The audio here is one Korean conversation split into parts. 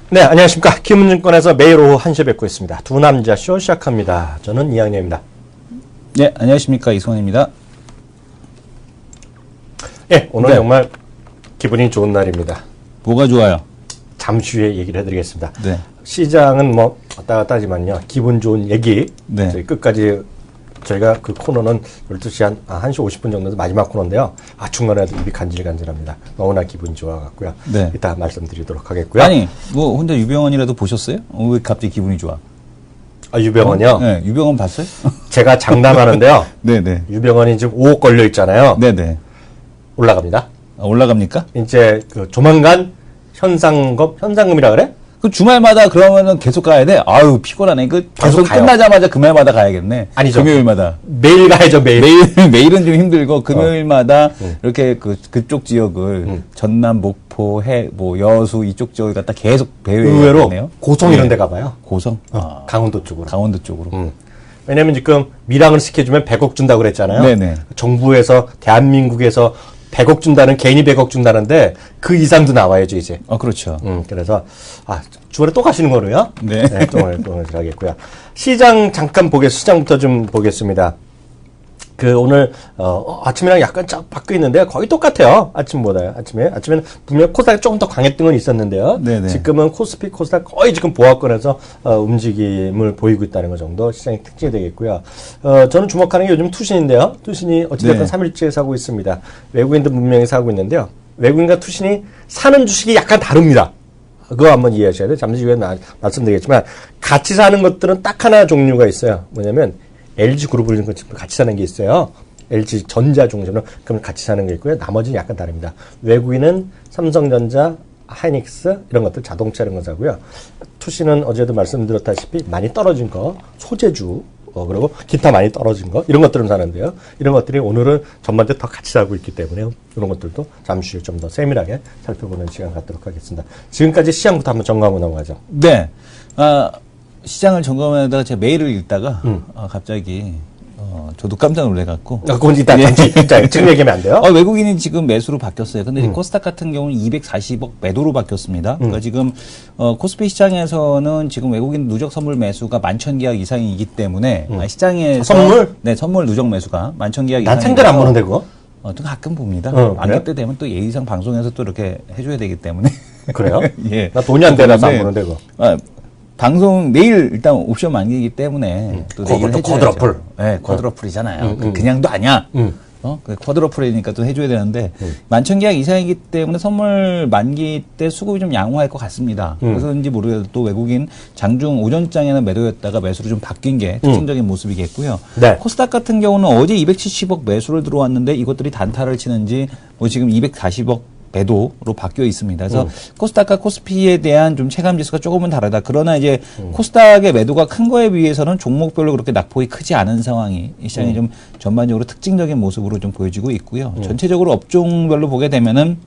네, 안녕하십니까. 김은증권에서 매일 오후 1시에 뵙고 있습니다. 두 남자 쇼 시작합니다. 저는 이학년입니다. 네, 안녕하십니까. 이성원입니다. 네, 오늘 정말 기분이 좋은 날입니다. 뭐가 좋아요? 잠시 후에 얘기를 해드리겠습니다. 네. 시장은 뭐 왔다 갔다 하지만요. 기분 좋은 얘기. 네. 저희 끝까지 저희가 그 코너는 12시 1시 50분 정도에서 마지막 코너인데요. 중간에도 입이 간질간질합니다. 너무나 기분이 좋아갖고요. 네. 이따 말씀드리도록 하겠고요. 아니, 뭐 혼자 유병헌이라도 보셨어요? 왜 갑자기 기분이 좋아? 유병헌이요? 네, 유병헌 봤어요? 제가 장담하는데요. 네네. 유병헌이 지금 5억 걸려 있잖아요. 네네. 올라갑니다. 올라갑니까? 이제 조만간 현상금이라 그래? 그 주말마다 그러면은 계속 가야 돼? 아유, 피곤하네. 계속 가요. 끝나자마자 금요일마다 가야겠네. 아니죠. 금요일마다. 매일 가야죠, 매일. 매일은 좀 힘들고, 금요일마다 이렇게 그쪽 지역을 전남, 목포, 여수 이쪽 지역을 갖다 계속 배회해요. 의외로 고성 이런 데 가봐요. 고성? 강원도 쪽으로. 강원도 쪽으로. 왜냐면 지금 밀항을 시켜주면 100억 준다고 그랬잖아요. 네네. 정부에서, 대한민국에서 100억 준다는, 개인이 100억 준다는데 그 이상도 나와야죠, 이제. 그렇죠. 그래서, 주말에 또 가시는 거로요? 네. 네, 또 오늘 하겠고요. 시장 잠깐 시장부터 좀 보겠습니다. 오늘, 아침이랑 약간 쫙 바뀌어 있는데 거의 똑같아요. 아침보다요. 아침에는 분명 코스닥이 조금 더 강했던 건 있었는데요. 네네. 지금은 코스닥 거의 지금 보합권에서, 움직임을 보이고 있다는 것 정도 시장의 특징이 되겠고요. 저는 주목하는 게 요즘 투신인데요. 투신이 어찌됐든 네. 3일째 사고 있습니다. 외국인도 분명히 사고 있는데요. 외국인과 투신이 사는 주식이 약간 다릅니다. 그거 한번 이해하셔야 돼요. 잠시 후에 말씀드리겠지만, 같이 사는 것들은 딱 하나 종류가 있어요. 뭐냐면, LG그룹을 같이 사는 게 있어요. LG전자 중심으로 그럼 같이 사는 게 있고요. 나머지는 약간 다릅니다. 외국인은 삼성전자, 하이닉스 이런 것들 자동차 이런 거 사고요. 투시는 어제도 말씀드렸다시피 많이 떨어진 거, 소재주 그리고 기타 많이 떨어진 거 이런 것들은 사는데요. 이런 것들이 오늘은 전반적으로 더 같이 사고 있기 때문에 이런 것들도 잠시 후에 좀 더 세밀하게 살펴보는 시간 갖도록 하겠습니다. 지금까지 시장부터 한번 점검하고 넘어가죠. 네. 시장을 점검하다가 제가 메일을 읽다가 갑자기 저도 깜짝 놀래갖고 그건 이따 잠시 지금 얘기하면 안 돼요? 외국인이 지금 매수로 바뀌었어요. 근데 코스닥 같은 경우는 240억 매도로 바뀌었습니다. 그러니까 지금 코스피 시장에서는 지금 외국인 누적 선물 매수가 11,000계약 이상이기 때문에 시장에서 선물? 네, 선물 누적 매수가 11,000계약 이상. 난 생각 안 보는데 그거? 또 가끔 봅니다. 그래요? 때 되면 또 예의상 방송에서 또 이렇게 해줘야 되기 때문에. 그래요? 예. 나 돈이 안 되나서 안 보는데 그거. 방송 내일 일단 옵션 만기이기 때문에 또 내일 해줘야죠. 쿼드러플. 네, 쿼드러플이잖아요. 그냥도 아니야. 쿼드러플이니까 또 해줘야 되는데 11,000계약 이상이기 때문에 선물 만기 때 수급이 좀 양호할 것 같습니다. 그래서인지 모르겠어도 또 외국인 장중 오전장에는 매도였다가 매수로 좀 바뀐 게 특징적인 모습이겠고요. 네. 코스닥 같은 경우는 어제 270억 매수를 들어왔는데 이것들이 단타를 치는지 지금 240억 매도로 바뀌어 있습니다. 그래서 코스닥과 코스피에 대한 좀 체감 지수가 조금은 다르다. 그러나 이제 코스닥의 매도가 큰 거에 비해서는 종목별로 그렇게 낙폭이 크지 않은 상황이 이 시장이 좀 전반적으로 특징적인 모습으로 좀 보여지고 있고요. 전체적으로 업종별로 보게 되면은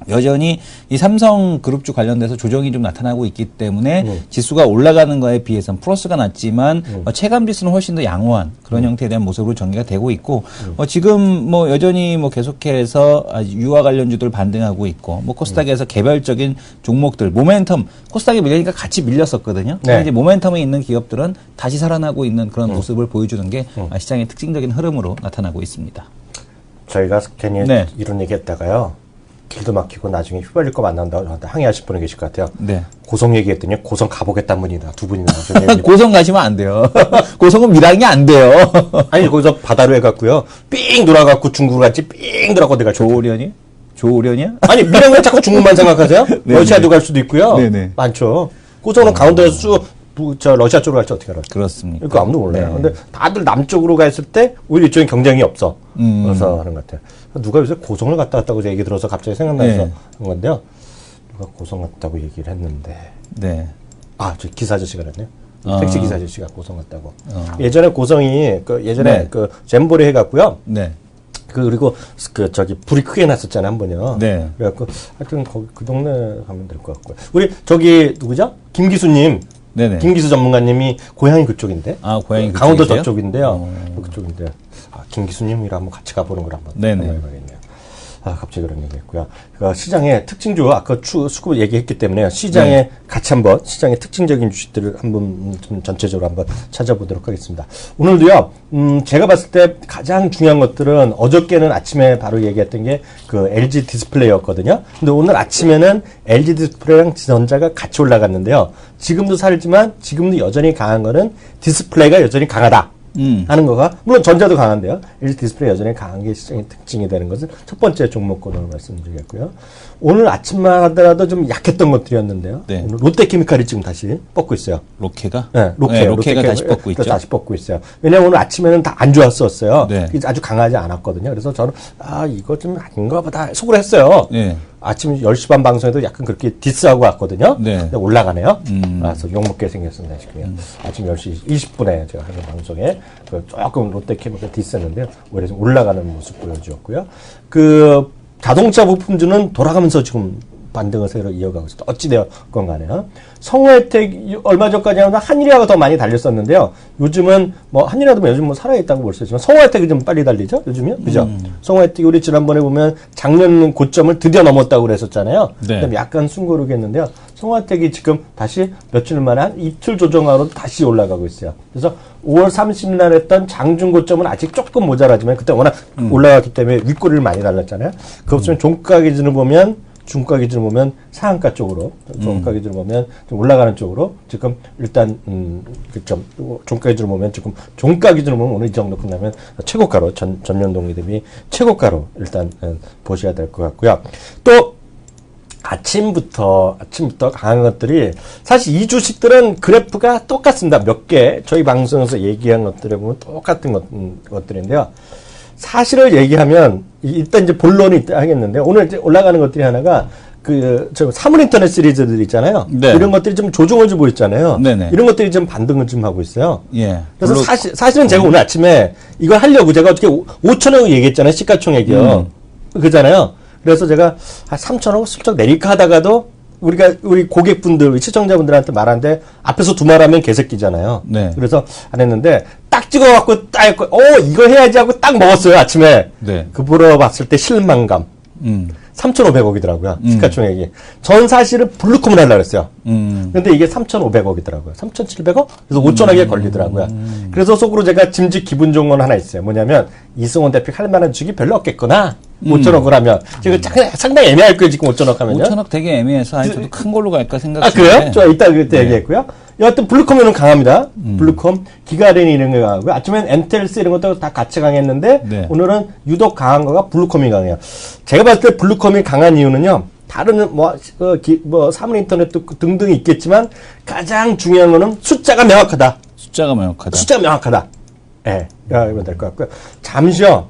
여전히 이 삼성그룹주 관련돼서 조정이 좀 나타나고 있기 때문에 지수가 올라가는 거에 비해서는 플러스가 났지만 체감 지수는 훨씬 더 양호한 그런 형태에 대한 모습으로 전개가 되고 있고 지금 여전히 계속해서 유아 관련주들 반등하고 있고 코스닥에서 개별적인 종목들 모멘텀 코스닥에 밀리니까 같이 밀렸었거든요. 네. 이제 모멘텀에 있는 기업들은 다시 살아나고 있는 그런 모습을 보여주는 게 시장의 특징적인 흐름으로 나타나고 있습니다. 저희가 괜히 이런 얘기했다가요. 길도 막히고 나중에 휘발릴 거 만난다고 저한테 항의하실 분이 계실 것 같아요. 네. 고성 얘기했더니 고성 가보겠다는 분이다. 두 분이 나오셨네요. 고성 가시면 안 돼요. 고성은 밀항이 안 돼요. 아니 거기서 바다로 해갖고요. 삥 돌아갖고 중국으로 갔지 삥 돌아갖고 내가 조오련이? 조오련이야? 아니 밀항은 자꾸 중국만 생각하세요? 러시아도 갈 수도 있고요. 네네. 많죠. 고성은 가운데에서 쭉 러시아 쪽으로 갈지 어떻게 알아요? 그렇습니다. 그거 아무도 몰라요. 네. 근데 다들 남쪽으로 갔을 때 오히려 이쪽엔 경쟁이 없어. 그래서 하는 것 같아요. 누가 요새 고성을 갔다 왔다고 얘기 들어서 갑자기 생각나서 한 건데요. 누가 고성 갔다고 얘기를 했는데. 네. 저 기사 아저씨가 그랬네요. 택시 기사 아저씨가 고성 갔다고. 예전에 고성이 예전에 잼보리 해갖고요. 네. 그리고 불이 크게 났었잖아요, 한 번요. 네. 그래갖고 하여튼 거기 그 동네 가면 될 것 같고요. 우리 누구죠? 김기수님. 네네. 김기수 전문가님이 고향이 그쪽인데. 고향이 강원도 저쪽인데요. 그쪽인데. 김기수님이랑 한번 같이 가보는 걸 한번 해봐야겠네요. 갑자기 그런 얘기했고요. 그러니까 시장의 특징주 아까 수급 얘기했기 때문에 시장에 같이 한번 시장의 특징적인 주식들을 한번 좀 전체적으로 한번 찾아보도록 하겠습니다. 오늘도요. 제가 봤을 때 가장 중요한 것들은 어저께는 아침에 바로 얘기했던 게 그 LG 디스플레이였거든요. 근데 오늘 아침에는 LG 디스플레이랑 지전자가 같이 올라갔는데요. 지금도 살지만 지금도 여전히 강한 거는 디스플레이가 여전히 강하다. 하는 거가 물론 전자도 강한데요. LG 디스플레이 여전히 강한 게 시장의 특징이 되는 것을 첫 번째 종목군으로 말씀드리겠고요. 오늘 아침만 하더라도 좀 약했던 것들이었는데요. 네. 오늘 롯데케미칼이 지금 다시 뻗고 있어요. 로케가? 네, 로케가 다시 뻗고 있죠. 다시 뻗고 있어요. 왜냐하면 오늘 아침에는 다 안 좋았었어요. 네. 아주 강하지 않았거든요. 그래서 저는 이거 좀 아닌가 보다 속으로 했어요. 네. 아침 10시 반 방송에도 약간 그렇게 디스하고 왔거든요. 네. 근데 올라가네요. 그래서 욕먹게 생겼습니다, 지금. 아침 10시 20분에 제가 하는 방송에 조금 롯데케미칼 디스했는데요. 오히려 좀 올라가는 모습 보여주었고요. 그 자동차 부품주는 돌아가면서 지금 반등을 새로 이어가고 있습니다. 어찌되었건 간에요. 성호혜택 얼마 전까지는 한일이하고 더 많이 달렸었는데요. 요즘은 뭐 한일이라도 요즘 뭐 살아있다고 볼 수 있지만 성호혜택이 좀 빨리 달리죠. 요즘이요. 그죠? 성호혜택이 우리 지난번에 보면 작년 고점을 드디어 넘었다고 그랬었잖아요. 네. 그다음에 약간 숨고르겠는데요. 성호혜택이 지금 다시 며칠 만에 한 이틀 조정하로 다시 올라가고 있어요. 그래서 5월 30일 했던 장중 고점은 아직 조금 모자라지만 그때 워낙 올라갔기 때문에 윗꼬리를 많이 달렸잖아요. 그것 없으면 종가 기준을 보면 중가 기준으로 보면 상한가 쪽으로, 종가 기준으로 보면 좀 올라가는 쪽으로 지금 일단 그점 종가 기준으로 보면 지금 종가 기준으로 보면 오늘 이 정도 끝나면 최고가로 전년 동기 대비 최고가로 일단 보셔야 될 것 같고요. 또 아침부터 강한 것들이 사실 이 주식들은 그래프가 똑같습니다. 몇 개 저희 방송에서 얘기한 것들에 보면 똑같은 것들인데요. 사실을 얘기하면 일단 이제 본론이 하겠는데 오늘 이제 올라가는 것들이 하나가 저 사물인터넷 시리즈들 있잖아요. 네. 이런 것들이 좀 조정을 주고 있잖아요. 네네. 이런 것들이 좀 반등을 좀 하고 있어요. 예. 그래서 사실은 제가 오늘 아침에 이걸 하려고 제가 어떻게 5천억 얘기했잖아요. 시가총액이요. 그잖아요. 그래서 제가 3천억 슬쩍 내릴까 하다가도 우리 고객분들, 시청자분들한테 말하는데 앞에서 두 말하면 개새끼잖아요. 네. 그래서 안 했는데 딱 찍어갖고 딱 했고, 이거 해야지 하고 딱 먹었어요, 아침에. 네. 그 보러 봤을 때 실망감. 3,500억이더라고요, 시가총액이. 전 사실은 블루콤을 하려고 했어요. 근데 이게 3,500억이더라고요. 3,700억? 그래서 5천억에 걸리더라고요. 그래서 속으로 제가 짐짓 기분 좋은 건 하나 있어요. 뭐냐면, 이승원 대표 할 만한 주식이 별로 없겠구나. 5천억을 하면. 지금 상당히 애매할 거예요, 지금 5천억 하면요. 5천억 되게 애매해서 아니 저도 큰 걸로 갈까 생각했는데. 그래요? 저 이따 그때 얘기했고요. 여하튼 블루콤은 강합니다. 블루콤, 기가린이 이런 거 강하고요. 아침엔 엔텔스 이런 것도 다 같이 강했는데 네. 오늘은 유독 강한 거가 블루콤이 강해요. 제가 봤을 때 블루콤이 강한 이유는요. 다른 사물인터넷도 등등 있겠지만 가장 중요한 거는 숫자가 명확하다. 숫자가 명확하다. 숫자가 명확하다. 예. 이러면 될 것 같고요. 잠시요.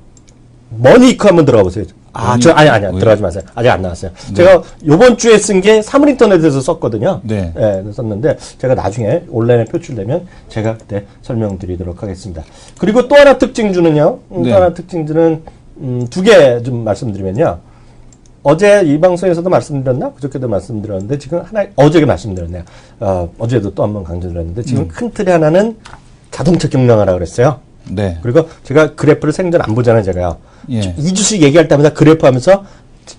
머니이크 한번 들어가 보세요. 아니야. 들어가지 마세요. 아직 안 나왔어요. 네. 제가 요번 주에 쓴 게 사물인터넷에서 썼거든요. 네. 예, 썼는데 제가 나중에 온라인에 표출되면 제가 그때 설명드리도록 하겠습니다. 그리고 또 하나 특징주는요. 네. 또 하나 특징주는 두 개 좀 말씀드리면요. 어제 이 방송에서도 말씀드렸나? 그저께도 말씀드렸는데 지금 어제게 말씀드렸네요. 어제도 또 한 번 강조드렸는데 지금 큰 틀이 하나는 자동차 경량화라 그랬어요. 네. 그리고 제가 그래프를 생전 안 보잖아요, 제가요. 예. 이 주식 얘기할 때마다 그래프 하면서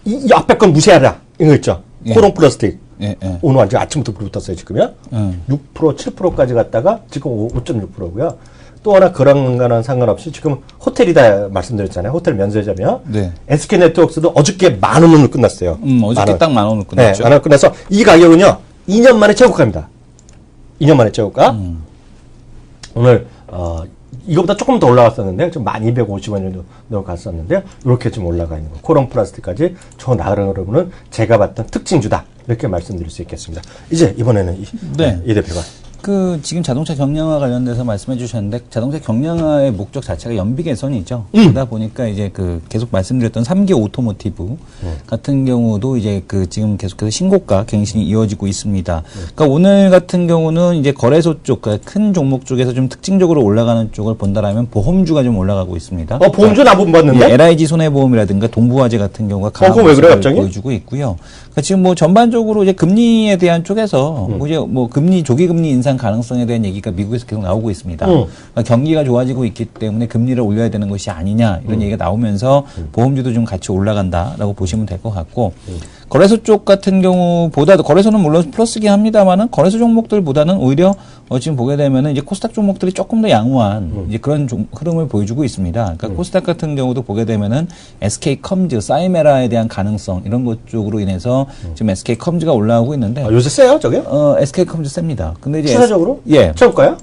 이 앞에 건 무시하라. 이거 있죠. 예. 코론 플라스틱. 예. 오늘 완전 아침부터 붙었어요, 지금요. 6%, 7%까지 갔다가 지금 5.6%고요. 또 하나 그런 거는 상관없이 지금 호텔이다 말씀드렸잖아요. 호텔 면세점이요. 네. SK 네트워크스도 어저께 10,000원으로 끝났어요. 어저께 딱 10,000원으로 끝났죠. 네, 10,000원 끝나서 이 가격은요. 2년 만에 최고가입니다. 2년 만에 최고가. 오늘 이거보다 조금 더 올라갔었는데 좀 1,250원 정도 갔었는데요. 이렇게 좀 올라가 있는 거. 코론 플라스틱까지 저 나름으로는 제가 봤던 특징주다. 이렇게 말씀드릴 수 있겠습니다. 이제 이번에는 이 대표가 지금 자동차 경량화 관련돼서 말씀해 주셨는데, 자동차 경량화의 목적 자체가 연비 개선이죠. 그러다 보니까 이제 계속 말씀드렸던 3기 오토모티브 같은 경우도 이제 지금 계속해서 신고가 갱신이 이어지고 있습니다. 그러니까 오늘 같은 경우는 이제 거래소 쪽, 큰 종목 쪽에서 좀 특징적으로 올라가는 쪽을 본다라면 보험주가 좀 올라가고 있습니다. 보험주 나 못 봤는데? 예, LIG 손해보험이라든가 동부화재 같은 경우가 강한 왜 그래, 모습을 갑자기? 보여주고 있고요. 그러니까 지금 전반적으로 이제 금리에 대한 쪽에서 이제 금리 조기 금리 인상 인상 가능성에 대한 얘기가 미국에서 계속 나오고 있습니다. 그러니까 경기가 좋아지고 있기 때문에 금리를 올려야 되는 것이 아니냐 이런 얘기가 나오면서 보험주도 좀 같이 올라간다라고 보시면 될 것 같고 거래소 쪽 같은 경우보다도 거래소는 물론 플러스긴 합니다만은 거래소 종목들보다는 오히려 지금 보게 되면은 이제 코스닥 종목들이 조금 더 양호한 이제 그런 흐름을 보여주고 있습니다. 그러니까 코스닥 같은 경우도 보게 되면은 SK컴즈, 사이메라에 대한 가능성 이런 것 쪽으로 인해서 지금 SK컴즈가 올라오고 있는데 요새 세요, 저게? SK컴즈 셉니다. 근데 이제 추세적으로? 예. 최고가요?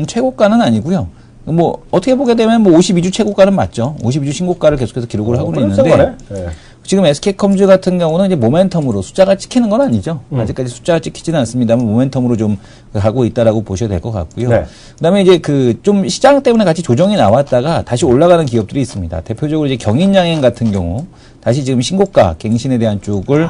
최고가는 아니고요. 뭐 어떻게 보게 되면 뭐 52주 최고가는 맞죠. 52주 신고가를 계속해서 기록을 하고는 있는데 네. 지금 SK컴즈 같은 경우는 이제 모멘텀으로 숫자가 찍히는 건 아니죠. 아직까지 숫자가 찍히지는 않습니다만 모멘텀으로 좀 가고 있다라고 보셔야 될 것 같고요. 네. 그다음에 이제 그 좀 시장 때문에 같이 조정이 나왔다가 다시 올라가는 기업들이 있습니다. 대표적으로 이제 경인양행 같은 경우 다시 지금 신고가 갱신에 대한 쪽을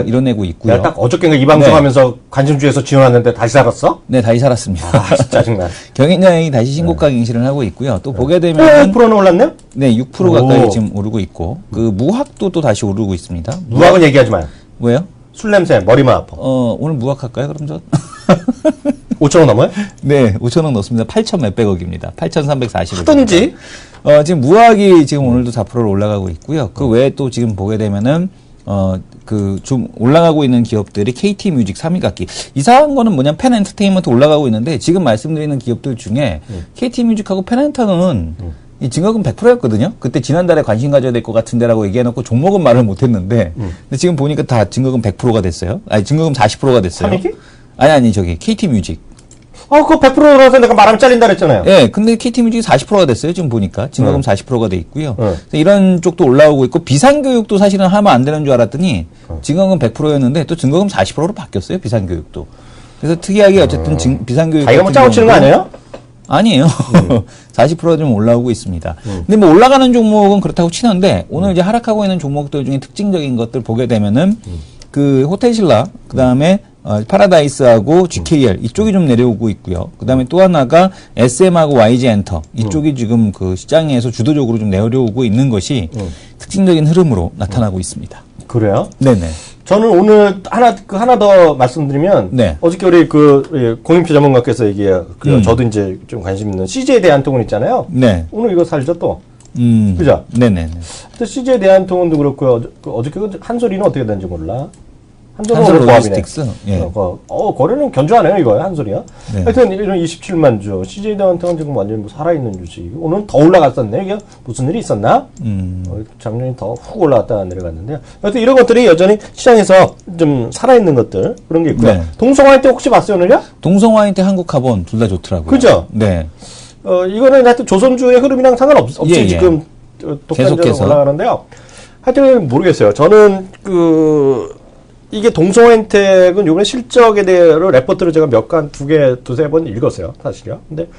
이뤄내고 있고요. 내가 딱 어저께인가 이 방송하면서 관심주에서 지원했는데 다시 살았어? 네, 다시 살았습니다. 짜증나. 경인양행이 다시 신고가 갱신을 하고 있고요. 또 보게 되면 6%는 올랐네요? 네, 6% 가까이 지금 오르고 있고 그 무학도 또 다시 오르고 있습니다. 무학은 얘기하지 마요. 왜요? 술 냄새, 머리만 아파. 오늘 무학 할까요? 그럼 저 5,000원 넘어요? 네, 5,000원 넣습니다. 8,000 몇백억입니다. 8,340억. 하든지. 지금 무학이 지금 오늘도 4%로 올라가고 있고요. 그 외에 또 지금 보게 되면은 그 좀 올라가고 있는 기업들이 KT 뮤직 3위 갖기. 이상한 거는 뭐냐면 펜 엔터테인먼트 올라가고 있는데 지금 말씀드리는 기업들 중에 KT 뮤직하고 펜 엔터는 이 증거금 100%였거든요. 그때 지난달에 관심 가져야 될 것 같은데라고 얘기해놓고 종목은 말을 못했는데, 근데 지금 보니까 다 증거금 100%가 됐어요. 아니 증거금 40%가 됐어요. 3위기? 아니 저기 KT 뮤직. 그거 100%라서 내가 말하면 잘린다 그랬잖아요. 예, 근데 KT 뮤직이 40%가 됐어요. 지금 보니까 증거금 40%가 돼 있고요. 그래서 이런 쪽도 올라오고 있고 비상교육도 사실은 하면 안 되는 줄 알았더니 증거금 100%였는데 또 증거금 40%로 바뀌었어요. 비상교육도. 그래서 특이하게 어쨌든 비상교육 자기가 뭐 짜고 치는 거 아니에요? 아니에요. 40%가 좀 올라오고 있습니다. 근데 뭐 올라가는 종목은 그렇다고 치는데 오늘 이제 하락하고 있는 종목들 중에 특징적인 것들 보게 되면은 그 호텔신라, 그 다음에 파라다이스하고 GKL 이쪽이 좀 내려오고 있고요. 그 다음에 또 하나가 SM하고 YG엔터 이쪽이 지금 그 시장에서 주도적으로 좀 내려오고 있는 것이 특징적인 흐름으로 나타나고 있습니다. 그래요? 네네. 저는 오늘 하나 더 말씀드리면 네. 어저께 우리 공인표 전문가께서 얘기해요. 저도 이제 좀 관심 있는 CJ 대한통운 있잖아요. 네. 오늘 이거 살죠 또. 그죠? 네네네. 또 CJ 대한통운도 그렇고요. 어저께 한솔이는 어떻게 된지 몰라. 한솔 로지스틱스. 예. 거래는 견조하네요, 이거, 한솔이요. 네. 하여튼, 이런 27만 주. CJ 대한통운 지금 완전히 뭐 살아있는 주식. 오늘은 더 올라갔었네. 이게 무슨 일이 있었나? 작년에 더 훅 올라갔다가 내려갔는데요. 하여튼 이런 것들이 여전히 시장에서 좀 살아있는 것들, 그런 게 있고요. 네. 동성화이트 혹시 봤어요, 오늘요? 동성화이트 한국카본 둘 다 좋더라고요. 그죠? 네. 이거는 하여튼 조선주의 흐름이랑 상관없이 예. 지금 독단적으로 계속해서 올라가는데요. 하여튼 모르겠어요. 저는 이게 동성화인텍은 요번에 실적에 대해서 레포트를 제가 두세 번 읽었어요. 사실요. 근데,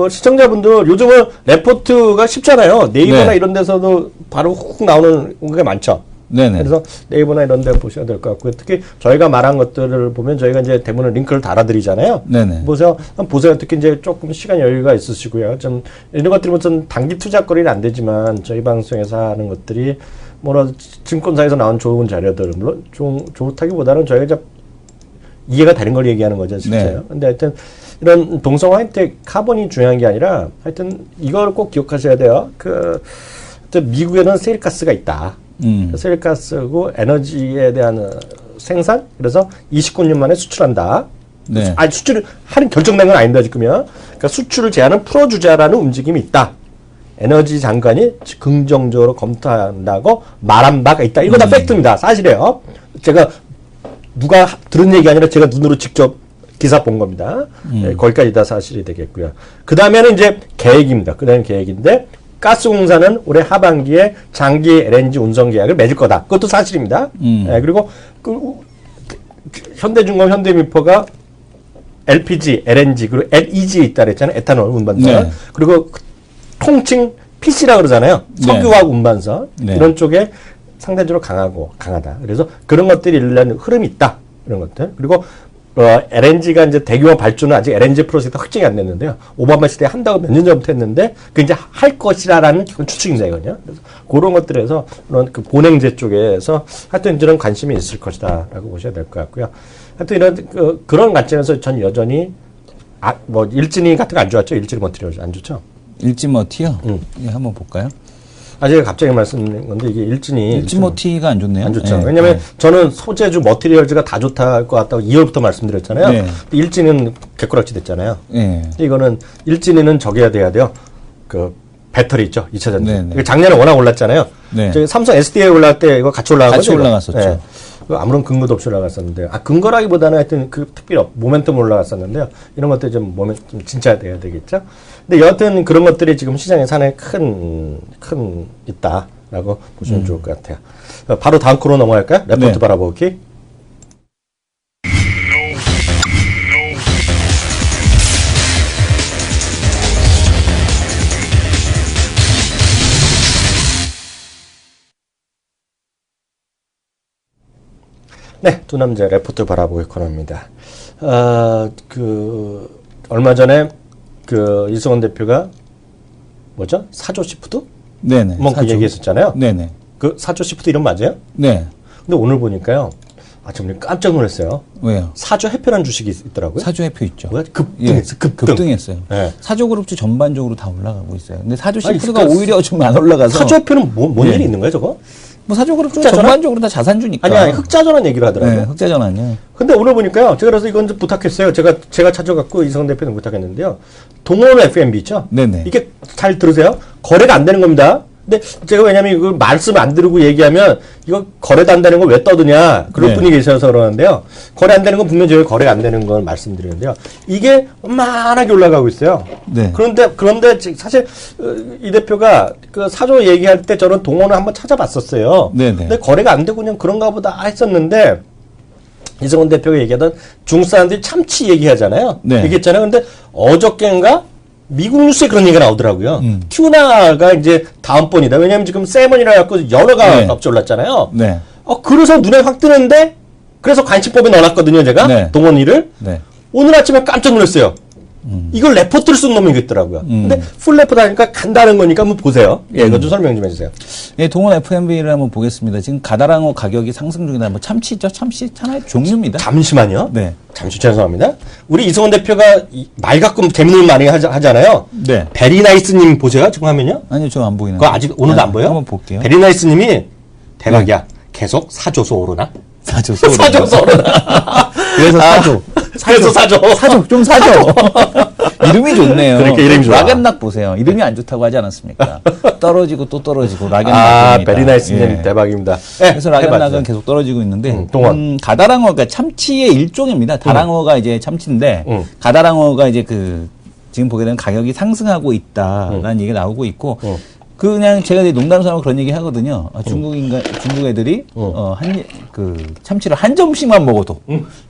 시청자분들, 요즘은 레포트가 쉽잖아요. 네이버나 네. 이런 데서도 바로 훅 나오는 게 많죠. 네네. 그래서 네이버나 이런 데 보셔야 될 것 같고요. 특히 저희가 말한 것들을 보면 저희가 이제 대부분 링크를 달아드리잖아요. 네네. 보세요. 한번 보세요. 특히 이제 조금 시간 여유가 있으시고요. 좀, 이런 것들이 무슨 단기 투자거리는 안 되지만 저희 방송에서 하는 것들이 증권사에서 나온 좋은 자료들, 물론 좋다기보다는 저희가 이제 이해가 되는 걸 얘기하는 거죠, 실제요. 네. 근데 하여튼 이런 동성화 혜택 카본이 중요한 게 아니라 하여튼 이걸 꼭 기억하셔야 돼요. 미국에는 세일가스가 있다. 세일가스고 에너지에 대한 생산, 그래서 29년 만에 수출한다. 네. 아니, 수출을 하는 결정된 건 아닙니다, 지금요. 그러니까 수출을 제한은 풀어주자라는 움직임이 있다. 에너지 장관이 긍정적으로 검토한다고 말한 바가 있다. 이거 다 팩트입니다. 사실이에요. 제가 누가 들은 얘기 아니라 제가 눈으로 직접 기사 본 겁니다. 네, 거기까지 다 사실이 되겠고요. 그 다음에는 이제 계획입니다. 그 다음에 계획인데 가스공사는 올해 하반기에 장기 LNG 운송 계약을 맺을 거다. 그것도 사실입니다. 네, 그리고 현대중공, 현대미포가 LPG, LNG, 그리고 LEG에 있다 그랬잖아요. 에탄올 운반선. 네. 그리고 통칭 PC라 그러잖아요. 석유화학 운반선. 네. 이런 쪽에 상대적으로 강하다. 그래서 그런 것들이 일어나는 흐름이 있다. 이런 것들. 그리고 LNG가 이제 대규모 발주는 아직 LNG 프로젝트 확정이 안 됐는데요. 오바마 시대에 한다고 몇 년 전부터 했는데, 그 이제 할 것이라는 추측입니다, 이거는요. 그래서 그런 것들에서, 그런 본행제 쪽에서 하여튼 이런 관심이 있을 것이다. 라고 보셔야 될 것 같고요. 하여튼 이런, 그런 관점에서 전 여전히 뭐 일진이 같은 거 안 좋았죠? 일진이 머티리얼 안 좋죠? 일진머티요? 예, 한번 볼까요? 제가 갑자기 말씀드린 건데 이게 일진머티가 안 좋네요. 안 좋죠. 예. 왜냐면 저는 소재주 머티리얼즈가 다 좋다 할 것 같다고 2월부터 말씀드렸잖아요. 네. 일진이는 개꾸락지 됐잖아요. 예. 이거는 일진이는 저기야 돼야 돼요. 그 배터리 있죠, 2차 전지. 네, 네. 이게 작년에 워낙 올랐잖아요. 네. 저희 삼성 SDA 올라갈 때 이거 같이 올라간 같이 거죠. 이거? 올라갔었죠. 네. 그거 아무런 근거도 없이 올라갔었는데, 근거라기보다는 하여튼 그 특별히 모멘텀 올라갔었는데요. 이런 것들이 좀 진짜 돼야 되겠죠. 근데 여하튼 그런 것들이 지금 시장에 산에 큰 있다라고 보시면 좋을 것 같아요. 바로 다음 코너 넘어갈까요? 레포트 네. 바라보기. 네, 두 남자 레포트 바라보기 코너입니다. 얼마 전에 이승원 대표가 뭐죠? 사조 시프트? 네네. 뭐 그 얘기했었잖아요. 네네. 그 사조 시프트 이름 맞아요? 네. 근데 오늘 보니까요. 정말 깜짝 놀랐어요. 왜요? 사조 해표라는 주식이 있더라고요. 사조 해표 있죠. 뭐야? 급등했어. 급등했어요. 네. 사조그룹주 전반적으로 다 올라가고 있어요. 근데 사조 아니, 시프트가 그러니까 오히려 좀 안 올라가서. 사조 해표는 뭔 네. 일이 있는 거예요, 저거? 뭐 사조그룹주 흑자전환? 전반적으로 다 자산주니까. 아니, 흑자전환 얘기를 하더라고요. 네, 흑자전환이요. 근데 오늘 보니까요. 제가 그래서 이건 좀 부탁했어요. 제가 찾아갖고 이성원 대표는 부탁했는데요. 동원 FMB 있죠? 네네. 이게 잘 들으세요. 거래가 안 되는 겁니다. 근데 제가 왜냐면 이거 말씀 안 들고 얘기하면 이거 거래도 안 되는 거 왜 떠드냐 그런 네. 분이 계셔서 그러는데요. 거래 안 되는 건 분명히 저희 거래가 안 되는 걸 말씀드리는데요. 이게 만하게 올라가고 있어요. 네. 그런데 사실 이 대표가 그 사조 얘기할 때 저는 동원을 한번 찾아봤었어요. 네네. 근데 거래가 안 되고 그냥 그런가 보다 했었는데 이승원 대표가 얘기하던 중국 사람들이 참치 얘기하잖아요. 네. 얘기했잖아요. 근데 어저께인가 미국 뉴스에 그런 얘기가 나오더라고요. 튜나가 이제 다음번이다. 왜냐면 지금 세먼이라 갖고 연어가 네. 갑자기 올랐잖아요. 네. 그래서 눈에 확 뜨는데 그래서 관심법에 넣어놨거든요. 제가 네. 동원이를. 네. 오늘 아침에 깜짝 놀랐어요. 이걸 레포트를 쓴 놈이 있더라고요. 근데 풀 레포트 하니까 간다는 거니까 한번 보세요. 예, 이거 좀 설명 좀 해주세요. 예, 동원 FMB를 한번 보겠습니다. 지금 가다랑어 가격이 상승 중이다. 뭐 참치 있죠? 참치 하나의 종류입니다. 잠시만요. 네. 잠시 죄송합니다. 우리 이승원 대표가 말 갖고 재밌는 말 많이 하잖아요. 네. 베리나이스님 보세요. 지금 화면요. 아니요, 저 안 보이는데. 그거 아직 오늘도 안 보여? 한번 볼게요. 베리나이스님이 대박이야. 계속 사조소 오르나? 사조. 사조소 오르나? 그래서 사조. 그래서 사조. 사조, 좀 사조. 이름이 좋네요. 그러니까 이름이 좋아. 락앤락 보세요. 이름이 안 좋다고 하지 않았습니까? 떨어지고 또 떨어지고 락앤락입니다. 베리나이스님 예. 대박입니다. 그래서 락앤락은 계속 떨어지고 있는데 동원. 가다랑어가 참치의 일종입니다. 다랑어가 이제 참치인데 가다랑어가 이제 지금 보게 되면 가격이 상승하고 있다라는 얘기가 나오고 있고 그냥 제가 이제 농담 삼아 그런 얘기 하거든요. 중국 애들이 참치를 한 점씩만 먹어도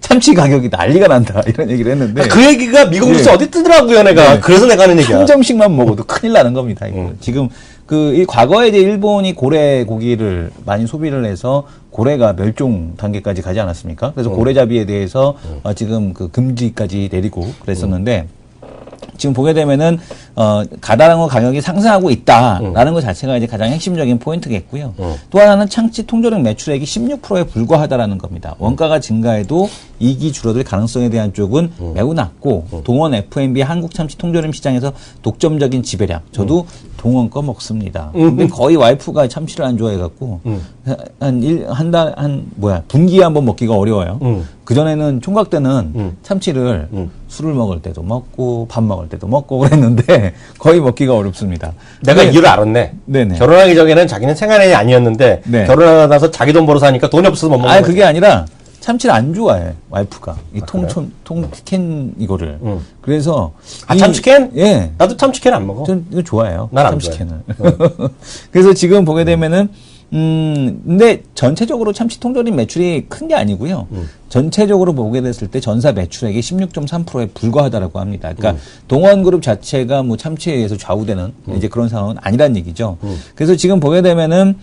참치 가격이 난리가 난다 이런 얘기를 했는데 그 얘기가 미국 뉴스 어디 뜨더라고요, 내가. 네. 그래서 내가 하는 얘기야. 한 점씩만 먹어도 큰일 나는 겁니다. 이거. 지금 이 과거에 이제 일본이 고래 고기를 많이 소비를 해서 고래가 멸종 단계까지 가지 않았습니까? 그래서 고래잡이에 대해서 지금 금지까지 내리고 그랬었는데. 지금 보게 되면은 가다랑어 가격이 상승하고 있다라는 것 자체가 이제 가장 핵심적인 포인트겠고요. 또 하나는 참치 통조림 매출액이 16%에 불과하다라는 겁니다. 원가가 증가해도 이익이 줄어들 가능성에 대한 쪽은 매우 낮고 동원 F&B 한국 참치 통조림 시장에서 독점적인 지배량. 저도 동원 거 먹습니다. 근데 거의 와이프가 참치를 안 좋아해갖고 분기에 한번 먹기가 어려워요. 그전에는 총각 때는 참치를 술을 먹을 때도 먹고 밥 먹을 때도 먹고 그랬는데 거의 먹기가 어렵습니다. 내가 이유를 알았네. 네네. 결혼하기 전에는 자기는 생활인이 아니었는데 네. 결혼하고 나서 자기 돈 벌어서 하니까 돈이 없어서 못 먹는 아니 거지. 그게 아니라 참치를 안 좋아해 와이프가 이 통캔 이거를 그래서 참치캔? 예. 나도 참치캔 안 먹어. 전 이거 좋아해요. 난 안 참치캔을. 그래서 지금 보게 되면은 근데 전체적으로 참치 통조림 매출이 큰 게 아니고요. 전체적으로 보게 됐을 때 전사 매출액이 16.3%에 불과하다라고 합니다. 그러니까 동원그룹 자체가 뭐 참치에 의해서 좌우되는 이제 그런 상황은 아니란 얘기죠. 그래서 지금 보게 되면은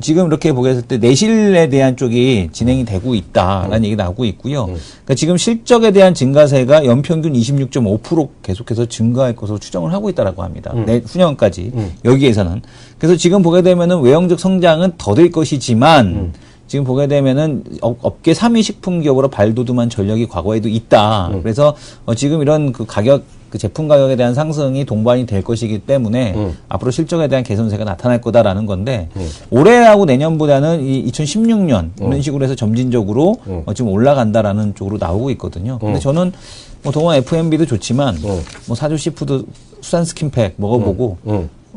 지금 이렇게 보게 됐을 때 내실에 대한 쪽이 진행이 되고 있다라는 얘기가 나오고 있고요. 그러니까 지금 실적에 대한 증가세가 연평균 26.5% 계속해서 증가할 것으로 추정을 하고 있다라고 합니다. 내후년까지 여기에서는. 그래서 지금 보게 되면은 외형적 성장은 더딜 것이지만 지금 보게 되면은 업계 3위 식품 기업으로 발돋움한 전력이 과거에도 있다. 그래서 지금 이런 그 가격 그 제품 가격에 대한 상승이 동반이 될 것이기 때문에 앞으로 실적에 대한 개선세가 나타날 거다라는 건데 올해하고 내년보다는 이 2016년 이런 식으로 해서 점진적으로 지금 올라간다라는 쪽으로 나오고 있거든요. 근데 저는 뭐 동원 F&B도 좋지만 뭐 사주 시푸드 수산 스킨팩 먹어보고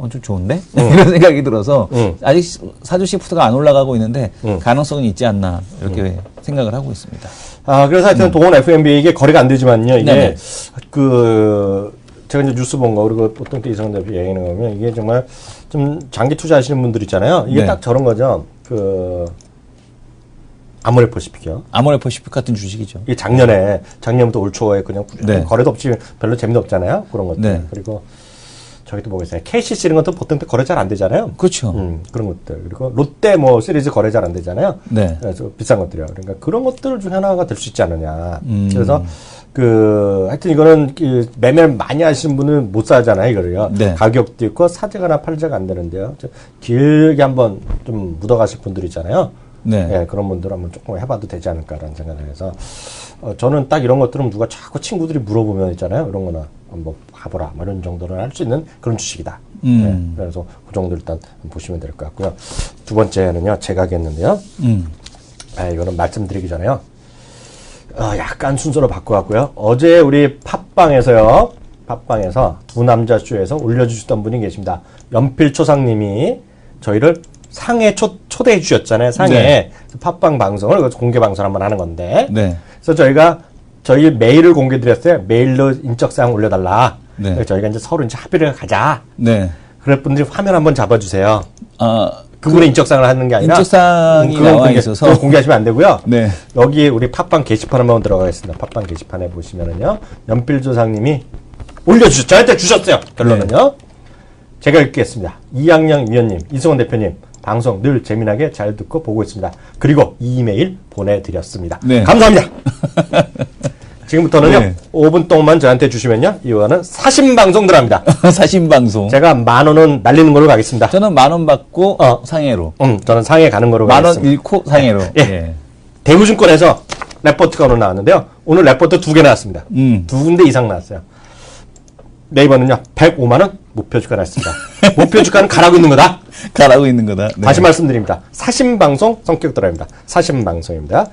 좀 좋은데? 이런 생각이 들어서 아직 사주 시푸드가 안 올라가고 있는데 가능성은 있지 않나 이렇게 생각을 하고 있습니다. 아, 그래서 하여튼 동원 F&B 이게 거래가 안 되지만요. 이게 네네. 제가 이제 뉴스 본 거, 그리고 보통 때 이성훈 대표 얘기하는 거 보면 이게 정말 좀 장기 투자하시는 분들 있잖아요. 이게 네. 딱 저런 거죠. 아모레퍼시픽이요. 아모레퍼시픽 같은 주식이죠. 이게 작년부터 올 초에 그냥 네. 거래도 없이 별로 재미도 없잖아요. 그런 것들. 네. 그리고 저기 또 뭐겠어요. KCC 이런 것도 보통 때 거래 잘 안 되잖아요. 그렇죠. 그런 것들. 그리고 롯데 뭐 시리즈 거래 잘 안 되잖아요. 네. 그래서 비싼 것들이요. 그러니까 그런 것들 중 하나가 될 수 있지 않느냐. 그래서 하여튼 이거는 매매를 많이 하시는 분은 못 사잖아요, 이거를요. 네. 가격도 있고 사재가나 팔재가 안 되는데요. 길게 한번 좀 묻어가실 분들 있잖아요. 네. 예, 그런 분들 한번 조금 해봐도 되지 않을까라는 생각을 해서 저는 딱 이런 것들은 누가 자꾸 친구들이 물어보면 있잖아요. 이런 거나 뭐 가보라 뭐 이런 정도는 할 수 있는 그런 주식이다. 예, 그래서 그 정도 일단 보시면 될 것 같고요. 두 번째는요, 제가 하겠는데요. 이거는 말씀드리기 전에요. 약간 순서로 바꿔갖고요. 어제 우리 팟빵에서 두 남자 쇼에서 올려주셨던 분이 계십니다. 연필초상님이 저희를 상에 초대해 주셨잖아요. 상에. 네. 팟빵 방송을 공개 방송 한번 하는 건데. 네. 그래서 저희가 저희 메일을 공개 드렸어요. 메일로 인적사항 올려달라. 네. 그래서 저희가 이제 서로 이제 합의를 가자. 네. 그럴 분들이 화면 한번 잡아주세요. 아, 그분의 인적사항을 하는 게 아니라 인적사항이 그건 나와 있어서 그건 공개하시면 안 되고요. 네. 여기 우리 팟빵 게시판 한번 들어가겠습니다. 팟빵 게시판에 보시면은요, 연필조상님이 올려주셨죠. 저한테 주셨어요. 결론은요. 제가 읽겠습니다. 이양양 위원님, 이승원 대표님, 방송 늘 재미나게 잘 듣고 보고 있습니다. 그리고 이메일 보내드렸습니다. 네. 감사합니다. 지금부터는요, 네. 5분 동안 저한테 주시면요, 이거는 사신방송 들어갑니다. 사신방송. 제가 10,000원은 날리는 걸로 가겠습니다. 저는 10,000원 받고 상해로. 저는 상해 가는 거로 10,000원 가겠습니다. 잃고 상해로. 예. 대우증권에서 레포트가 오늘 나왔는데요. 오늘 레포트 2개 나왔습니다. 2군데 이상 나왔어요. 네이버는요, 105만원 목표주가 나왔습니다. 목표주가는 가라고 있는 거다. 가라고 있는 거다. 네. 다시 말씀드립니다. 사신방송 성격 들어갑니다. 사신방송입니다.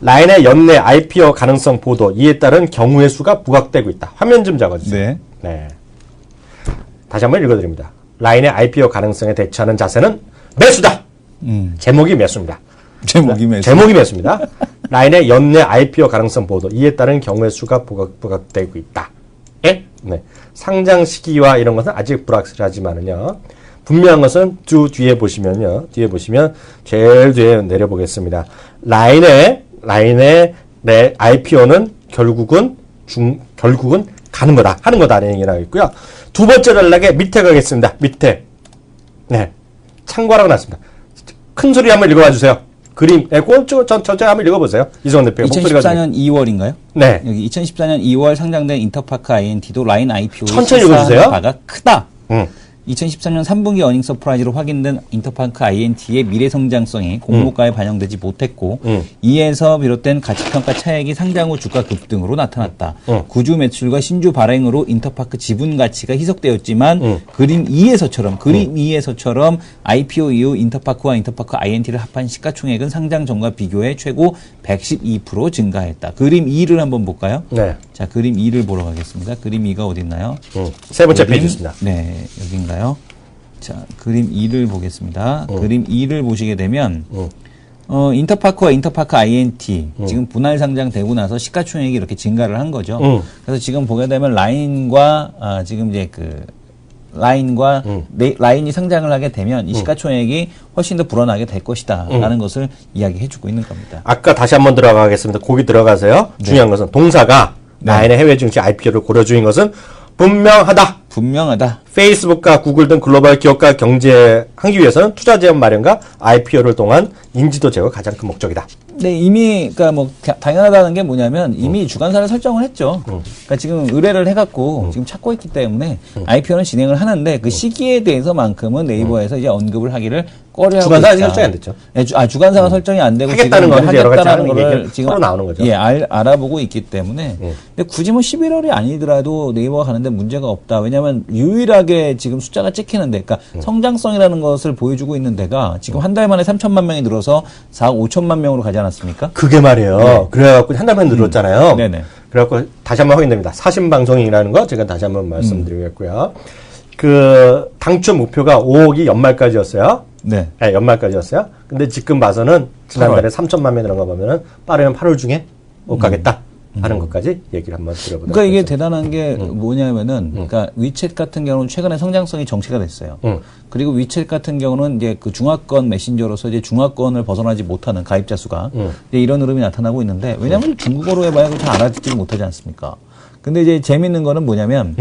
라인의 연내 IPO 가능성 보도, 이에 따른 경우의 수가 부각되고 있다. 화면 좀 적어주세요. 네. 다시 한번 읽어드립니다. 라인의 IPO 가능성에 대처하는 자세는 매수다. 제목이 매수입니다. 제목이 매수. 제목이 매수입니다. 라인의 연내 IPO 가능성 보도, 이에 따른 경우의 수가 부각되고 있다. 예? 네. 상장 시기와 이런 것은 아직 불확실하지만은요. 분명한 것은 뒤에 보시면요. 뒤에 보시면 제일 뒤에 내려보겠습니다. 라인의 IPO는 결국은 가는 거다. 하는 거다. 라는 얘기가 있고요. 두 번째 전략에 밑에 가겠습니다. 밑에. 네. 참고라고 났습니다. 큰 소리 한번 읽어봐 주세요. 그림, 저자 한번 읽어보세요. 이성원 대표. 2014년 2월인가요? 네. 여기 2014년 2월 상장된 인터파크 INT도 라인 IPO의 천천히 읽어주세요. 바가 크다. 2013년 3분기 어닝 서프라이즈로 확인된 인터파크 INT의 미래 성장성이 공모가에 반영되지 못했고 이에서 비롯된 가치평가 차액이 상장 후 주가 급등으로 나타났다. 구주 매출과 신주 발행으로 인터파크 지분 가치가 희석되었지만 그림 2에서처럼 IPO 이후 인터파크와 인터파크 INT를 합한 시가총액은 상장 전과 비교해 최고 112% 증가했다. 그림 2를 한번 볼까요? 네. 자, 그림 2를 보러 가겠습니다. 그림 2가 어디 있나요? 세 번째 페이지 있습니다. 네, 여기인가요? 자, 그림 2를 보겠습니다. 그림 2를 보시게 되면 인터파크와 인터파크 INT 지금 분할 상장되고 나서 시가총액이 이렇게 증가를 한 거죠. 그래서 지금 보게 되면 라인과 지금 이제 라인이 상장을 하게 되면 이 시가총액이 훨씬 더 불어나게 될 것이다라는 것을 이야기해주고 있는 겁니다. 아까 다시 한번 들어가겠습니다. 거기 들어가세요. 중요한 것은 동사가 라인의 해외 증시 IPO를 고려 중인 것은 분명하다. 페이스북과 구글 등 글로벌 기업과 경쟁하기 위해서는 투자 제한 마련과 IPO를 통한 인지도 제고가 가장 큰 목적이다. 네, 이미, 그니까 뭐, 당연하다는 게 뭐냐면, 이미 주관사를 설정을 했죠. 그니까 지금 의뢰를 해갖고, 지금 찾고 있기 때문에, IPO는 진행을 하는데, 그 시기에 대해서만큼은 네이버에서 이제 언급을 하기를 꺼려하고 주관사 아직 있다. 설정이 안 됐죠. 네, 주관사가 설정이 안 되고, 하겠다는 지금 거는 이제 여러 가지 하겠다는 하는 거를 얘기가 지금, 서로 나오는 거죠. 예, 알아보고 있기 때문에, 근데 굳이 뭐 11월이 아니더라도 네이버가 가는데 문제가 없다. 왜냐면, 유일하게 지금 숫자가 찍히는데, 그러니까 성장성이라는 것을 보여주고 있는 데가, 지금 한 달 만에 3천만 명이 늘어서 4억 5천만 명으로 가지 않았습니까? 그게 말이에요. 네. 그래갖고 한 달만 늘었잖아요. 네네. 그래갖고 다시 한번 확인됩니다. 사심방송이라는 거 제가 다시 한번 말씀드리겠고요. 그 당초 목표가 5억이 연말까지였어요. 네. 네, 연말까지였어요. 근데 지금 봐서는 지난달에 3천만 명 들어간 거 보면은 빠르면 8월 중에 못 가겠다 하는 것까지 얘기를 한번 드려보도록 그러니까 이게 하겠습니다. 대단한 게 뭐냐면은, 그러니까 위챗 같은 경우는 최근에 성장성이 정체가 됐어요. 그리고 위챗 같은 경우는 이제 그 중화권 메신저로서 이제 중화권을 벗어나지 못하는 가입자 수가 이제 이런 흐름이 나타나고 있는데, 왜냐하면 중국어로 해봐야 잘 알아듣지 못하지 않습니까? 근데 이제 재밌는 거는 뭐냐면,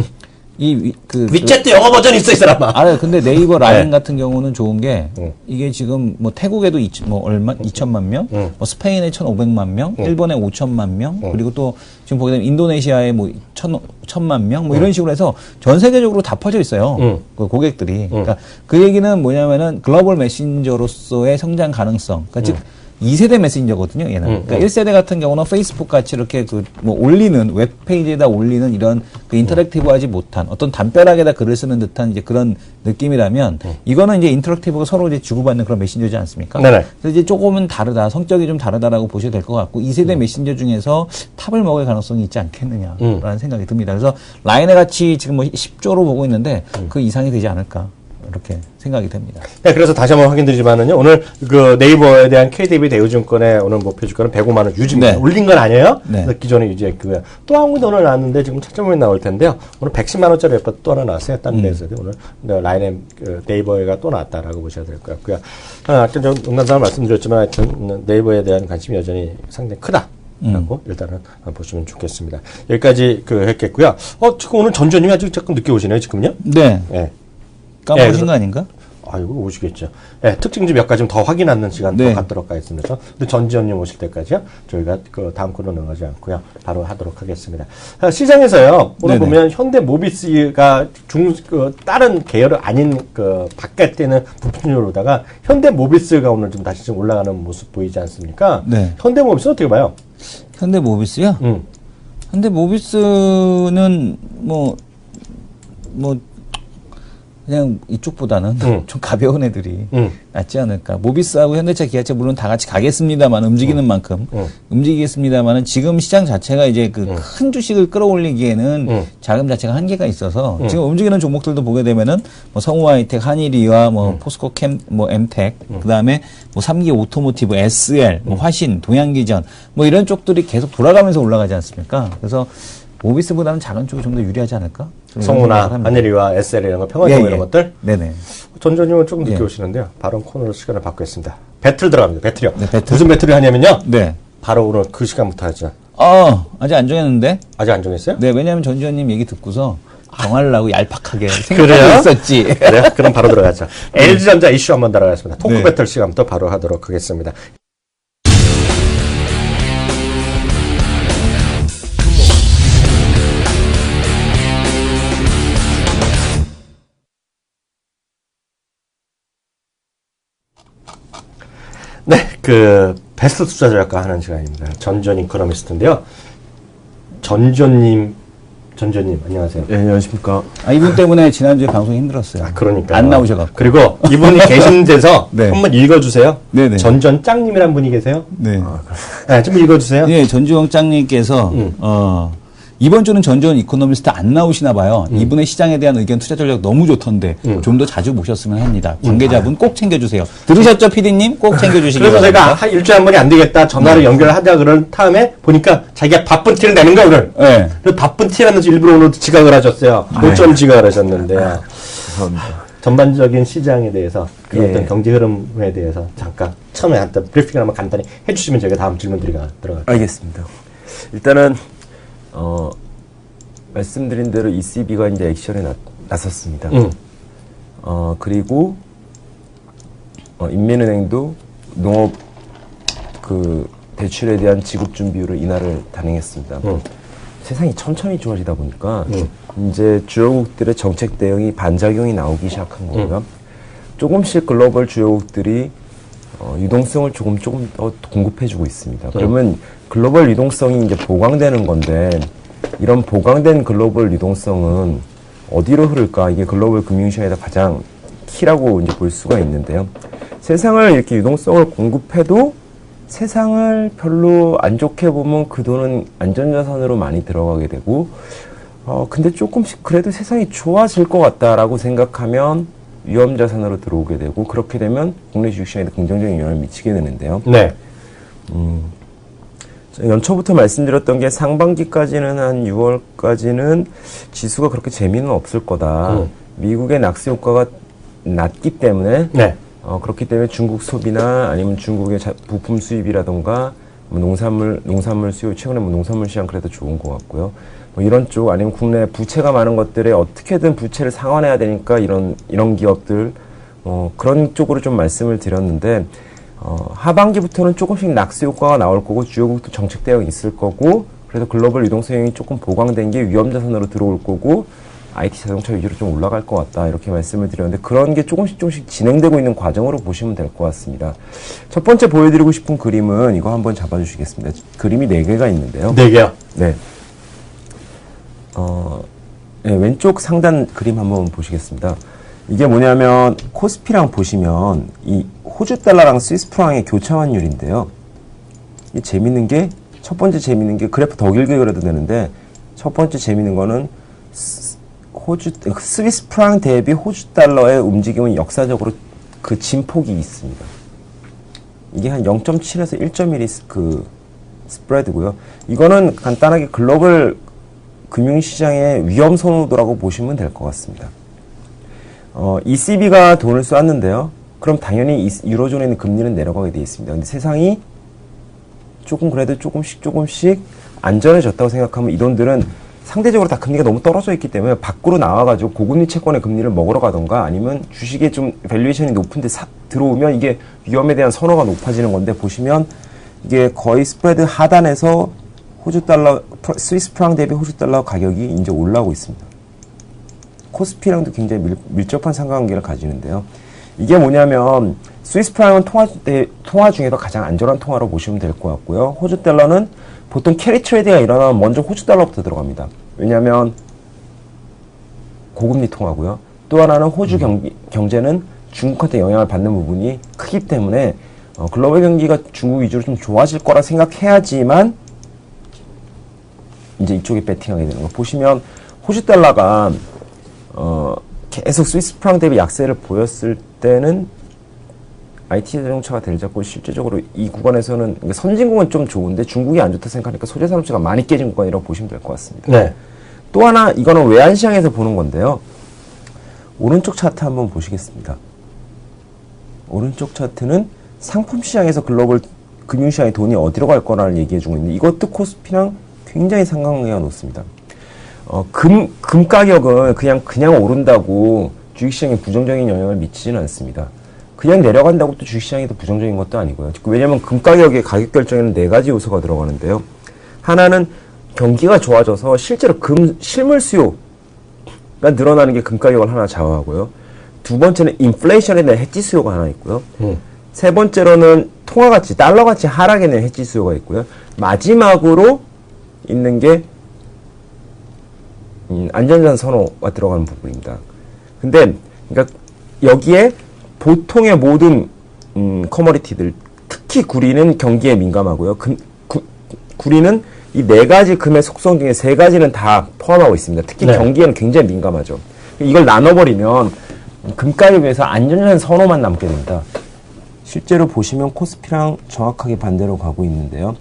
위챗도 영어 버전이 있어, 이 사람아. 근데 네이버 라인 네. 같은 경우는 좋은 게, 이게 지금 뭐 태국에도 2천만 명, 뭐 스페인에 1,500만 명, 일본에 5천만 명, 그리고 또 지금 보게 되면 인도네시아에 뭐 1,000만 명, 뭐 이런 식으로 해서 전 세계적으로 다 퍼져 있어요. 그 고객들이. 그러니까 그 얘기는 뭐냐면은 글로벌 메신저로서의 성장 가능성. 그러니까 즉, 2세대 메신저거든요, 얘는. 그러니까 1세대 같은 경우는 페이스북 같이 이렇게 뭐 올리는, 웹페이지에다 올리는 이런 그 인터랙티브하지 못한 어떤 담벼락에다 글을 쓰는 듯한 이제 그런 느낌이라면 이거는 이제 인터랙티브가 서로 이제 주고받는 그런 메신저지 않습니까? 네네. 그래서 이제 조금은 다르다, 성격이 좀 다르다라고 보셔도 될 것 같고 2세대 메신저 중에서 탑을 먹을 가능성이 있지 않겠느냐라는 생각이 듭니다. 그래서 라인의 가치 지금 뭐 10조로 보고 있는데 그 이상이 되지 않을까. 이렇게 생각이 됩니다. 네, 그래서 다시 한번 확인드리지만은요, 오늘 그 네이버에 대한 KDB 대우증권의 오늘 목표 주가는 105만 원 유지입니다. 네. 올린 건 아니에요. 네. 그래서 기존에 유지했고요. 또 한 군데 오늘 나왔는데 지금 차점이 나올 텐데요. 오늘 110만 원짜리 몇 번 또 하나 나왔어요. 딴 데서 오늘 라인에 그 네이버가 또 나왔다라고 보셔야 될 것 같고요. 아까 좀 농담삼아 말씀드렸지만 하여튼 네이버에 대한 관심이 여전히 상당히 크다. 라고 일단은 보시면 좋겠습니다. 여기까지 했겠고요. 지금 오늘 전주님 아직 조금 늦게 오시네요, 지금요? 네. 네. 까먹으신 거 아닌가? 아이고, 오시겠죠. 네, 특징 좀 몇 가지 좀 더 확인하는 시간 더 갖도록 하겠습니다. 근데 전지현님 오실 때까지요, 저희가 그 다음 코너 넘어가지 않고요, 바로 하도록 하겠습니다. 시장에서요, 오늘 네네. 보면 현대 모비스가 다른 계열은 아닌 바깥에는 부품으로다가 현대 모비스가 오늘 좀 다시 좀 올라가는 모습 보이지 않습니까? 네. 현대 모비스 어떻게 봐요? 현대 모비스요? 현대 모비스는 그냥 이쪽보다는 좀 가벼운 애들이 낫지 않을까. 모비스하고 현대차, 기아차 물론 다 같이 가겠습니다만 움직이는 만큼 움직이겠습니다만은 지금 시장 자체가 이제 큰 주식을 끌어올리기에는 자금 자체가 한계가 있어서 지금 움직이는 종목들도 보게 되면은 뭐 성우하이텍, 한일이와 뭐 포스코 뭐 엠텍, 그다음에 뭐 3기 오토모티브, SL, 뭐 화신, 동양기전 뭐 이런 쪽들이 계속 돌아가면서 올라가지 않습니까? 그래서 모비스보다는 작은 쪽이 좀 더 유리하지 않을까? 성우나 한일이와 SL 이런 거, 평화정 이런 것들. 네네. 전전님은 조금 늦게 오시는데요. 바로 코너로 시간을 바꾸겠습니다. 배틀 들어갑니다. 배틀이요. 네, 배틀. 무슨 배틀을 하냐면요. 네. 바로 오늘 그 시간부터 하죠. 아직 안 정했는데? 아직 안 정했어요? 네, 왜냐면 전지현님 얘기 듣고서 정하려고 얄팍하게 그래요? 생각하고 있었지. 그래요? 그럼 바로 들어가죠. LG전자 이슈 한번 들어가겠습니다. 토크 네. 배틀 시간부터 바로 하도록 하겠습니다. 네, 베스트 투자 전략가 하는 시간입니다. 전전 이코노미스트인데요. 전전님, 안녕하세요. 예, 안녕하십니까. 이분 때문에 지난주에 방송이 힘들었어요. 그러니까. 안 나오셔갖고. 그리고 이분이 계신 데서 네. 한번 읽어주세요. 네네. 전전 짱님이란 분이 계세요. 네. 네, 좀 읽어주세요. 네, 전주영 짱님께서, 이번 주는 전지현 이코노미스트 안 나오시나 봐요. 이분의 시장에 대한 의견 투자 전략 너무 좋던데 좀 더 자주 모셨으면 합니다. 관계자분 꼭 챙겨주세요. 들으셨죠, PD님? 꼭 챙겨주시기 그래서 바랍니다. 제가 한 일주일에 한 번이 안 되겠다. 전화를 연결하자 그런 다음에 보니까 자기가 바쁜 티를 내는 거야, 오늘. 네. 그 바쁜 티라면서 일부러 오늘 지각을 하셨어요. 어쩜 지각을 하셨는데요. 죄송합니다. 전반적인 시장에 대해서 예. 어떤 경제 흐름에 대해서 잠깐 처음에 한번 브리핑을 한번 간단히 해주시면 저희가 다음 질문 들어갈게요. 알겠습니다. 일단은, 말씀드린 대로 ECB가 이제 액션에 나섰습니다. 그리고 인민은행도 농업 그 대출에 대한 지급 준비율을 인하를 단행했습니다. 세상이 천천히 좋아지다 보니까 이제 주요국들의 정책 대응이 반작용이 나오기 시작한 거고요. 조금씩 글로벌 주요국들이 유동성을 조금 더 공급해주고 있습니다. 그러면 글로벌 유동성이 이제 보강되는 건데 이런 보강된 글로벌 유동성은 어디로 흐를까? 이게 글로벌 금융시장에서 가장 키라고 이제 볼 수가 있는데요. 세상을 이렇게 유동성을 공급해도 세상을 별로 안 좋게 보면 그 돈은 안전자산으로 많이 들어가게 되고, 근데 조금씩 그래도 세상이 좋아질 것 같다라고 생각하면 위험자산으로 들어오게 되고, 그렇게 되면 국내 주식시장에도 긍정적인 영향을 미치게 되는데요. 네. 연초부터 말씀드렸던 게 상반기까지는 한 6월까지는 지수가 그렇게 재미는 없을 거다. 미국의 낙세 효과가 낮기 때문에 네. 그렇기 때문에 중국 소비나 아니면 중국의 부품 수입이라던가 뭐 농산물 수요, 최근에 뭐 농산물 시장 그래도 좋은 것 같고요. 뭐 이런 쪽 아니면 국내 부채가 많은 것들에 어떻게든 부채를 상환해야 되니까 이런 기업들 그런 쪽으로 좀 말씀을 드렸는데 하반기부터는 조금씩 낙세 효과가 나올 거고 주요국도 정책 대응이 있을 거고 그래서 글로벌 유동성이 조금 보강된 게 위험자산으로 들어올 거고 IT 자동차 위주로 좀 올라갈 것 같다 이렇게 말씀을 드렸는데 그런 게 조금씩 진행되고 있는 과정으로 보시면 될 것 같습니다. 첫 번째 보여드리고 싶은 그림은 이거 한번 잡아주시겠습니다. 그림이 4개가 있는데요. 4개요? 네. 네, 왼쪽 상단 그림 한번 보시겠습니다. 이게 뭐냐면 코스피랑 보시면 이 호주 달러랑 스위스 프랑의 교차 환율인데요. 이게 재밌는 게 첫 번째 재밌는 게 그래프 더 길게 그려도 되는데 첫 번째 재밌는 거는 스위스 프랑 대비 호주 달러의 움직임은 역사적으로 그 진폭이 있습니다. 이게 한 0.7에서 1.1이 그 스프레드고요. 이거는 간단하게 글로벌 금융시장의 위험 선호도라고 보시면 될 것 같습니다. ECB가 돈을 쐈는데요. 그럼 당연히 유로존에 있는 금리는 내려가게 되어 있습니다. 근데 세상이 그래도 조금씩 안전해졌다고 생각하면 이 돈들은 상대적으로 다 금리가 너무 떨어져 있기 때문에 밖으로 나와가지고 고금리 채권의 금리를 먹으러 가던가 아니면 주식에 좀 밸류에이션이 높은데 들어오면 이게 위험에 대한 선호가 높아지는 건데 보시면 이게 거의 스프레드 하단에서 스위스 프랑 대비 호주 달러 가격이 이제 올라오고 있습니다. 코스피랑도 굉장히 밀접한 상관관계를 가지는데요. 이게 뭐냐면 스위스 프랑은 통화 중에서 가장 안전한 통화로 보시면 될 것 같고요. 호주 달러는 보통 캐리 트레이드가 일어나면 먼저 호주 달러부터 들어갑니다. 왜냐하면 고금리 통화고요. 또 하나는 호주 경제는 중국한테 영향을 받는 부분이 크기 때문에 글로벌 경기가 중국 위주로 좀 좋아질 거라 생각해야지만 이제 이쪽에 배팅하게 되는 거. 보시면 호주 달러가 계속 스위스 프랑 대비 약세를 보였을 때는 IT 자동차가 대를 잡고 실제적으로 이 구간에서는 그러니까 선진국은 좀 좋은데 중국이 안 좋다 생각하니까 소재산업체가 많이 깨진 구간이라고 보시면 될 것 같습니다. 네. 또 하나 이거는 외환시장에서 보는 건데요. 오른쪽 차트 한번 보시겠습니다. 오른쪽 차트는 상품시장에서 글로벌 금융시장의 돈이 어디로 갈 거라를 얘기해 주고 있는데 이것도 코스피랑 굉장히 상관관계가 높습니다. 금 가격은 그냥 오른다고 주식시장에 부정적인 영향을 미치지는 않습니다. 그냥 내려간다고 또 주식시장이 더 부정적인 것도 아니고요. 왜냐하면 금 가격의 가격 결정에는 4가지 요소가 들어가는데요. 하나는 경기가 좋아져서 실제로 금 실물 수요가 늘어나는 게 금 가격을 하나 좌우하고요. 두 번째는 인플레이션에 대한 해지 수요가 하나 있고요. 세 번째로는 통화가치, 달러가치 하락에 대한 해지 수요가 있고요. 마지막으로 있는 게 안전자산 선호가 들어가는 부분입니다. 근데 그러니까 여기에 보통의 모든 커머디티들 특히 구리는 경기에 민감하고요. 구리는 이 4가지 금의 속성 중에 3가지는 다 포함하고 있습니다. 특히 네. 경기에는 굉장히 민감하죠. 이걸 나눠버리면 금가격에서 안전자산 선호만 남게 됩니다. 실제로 보시면 코스피랑 정확하게 반대로 가고 있는데요.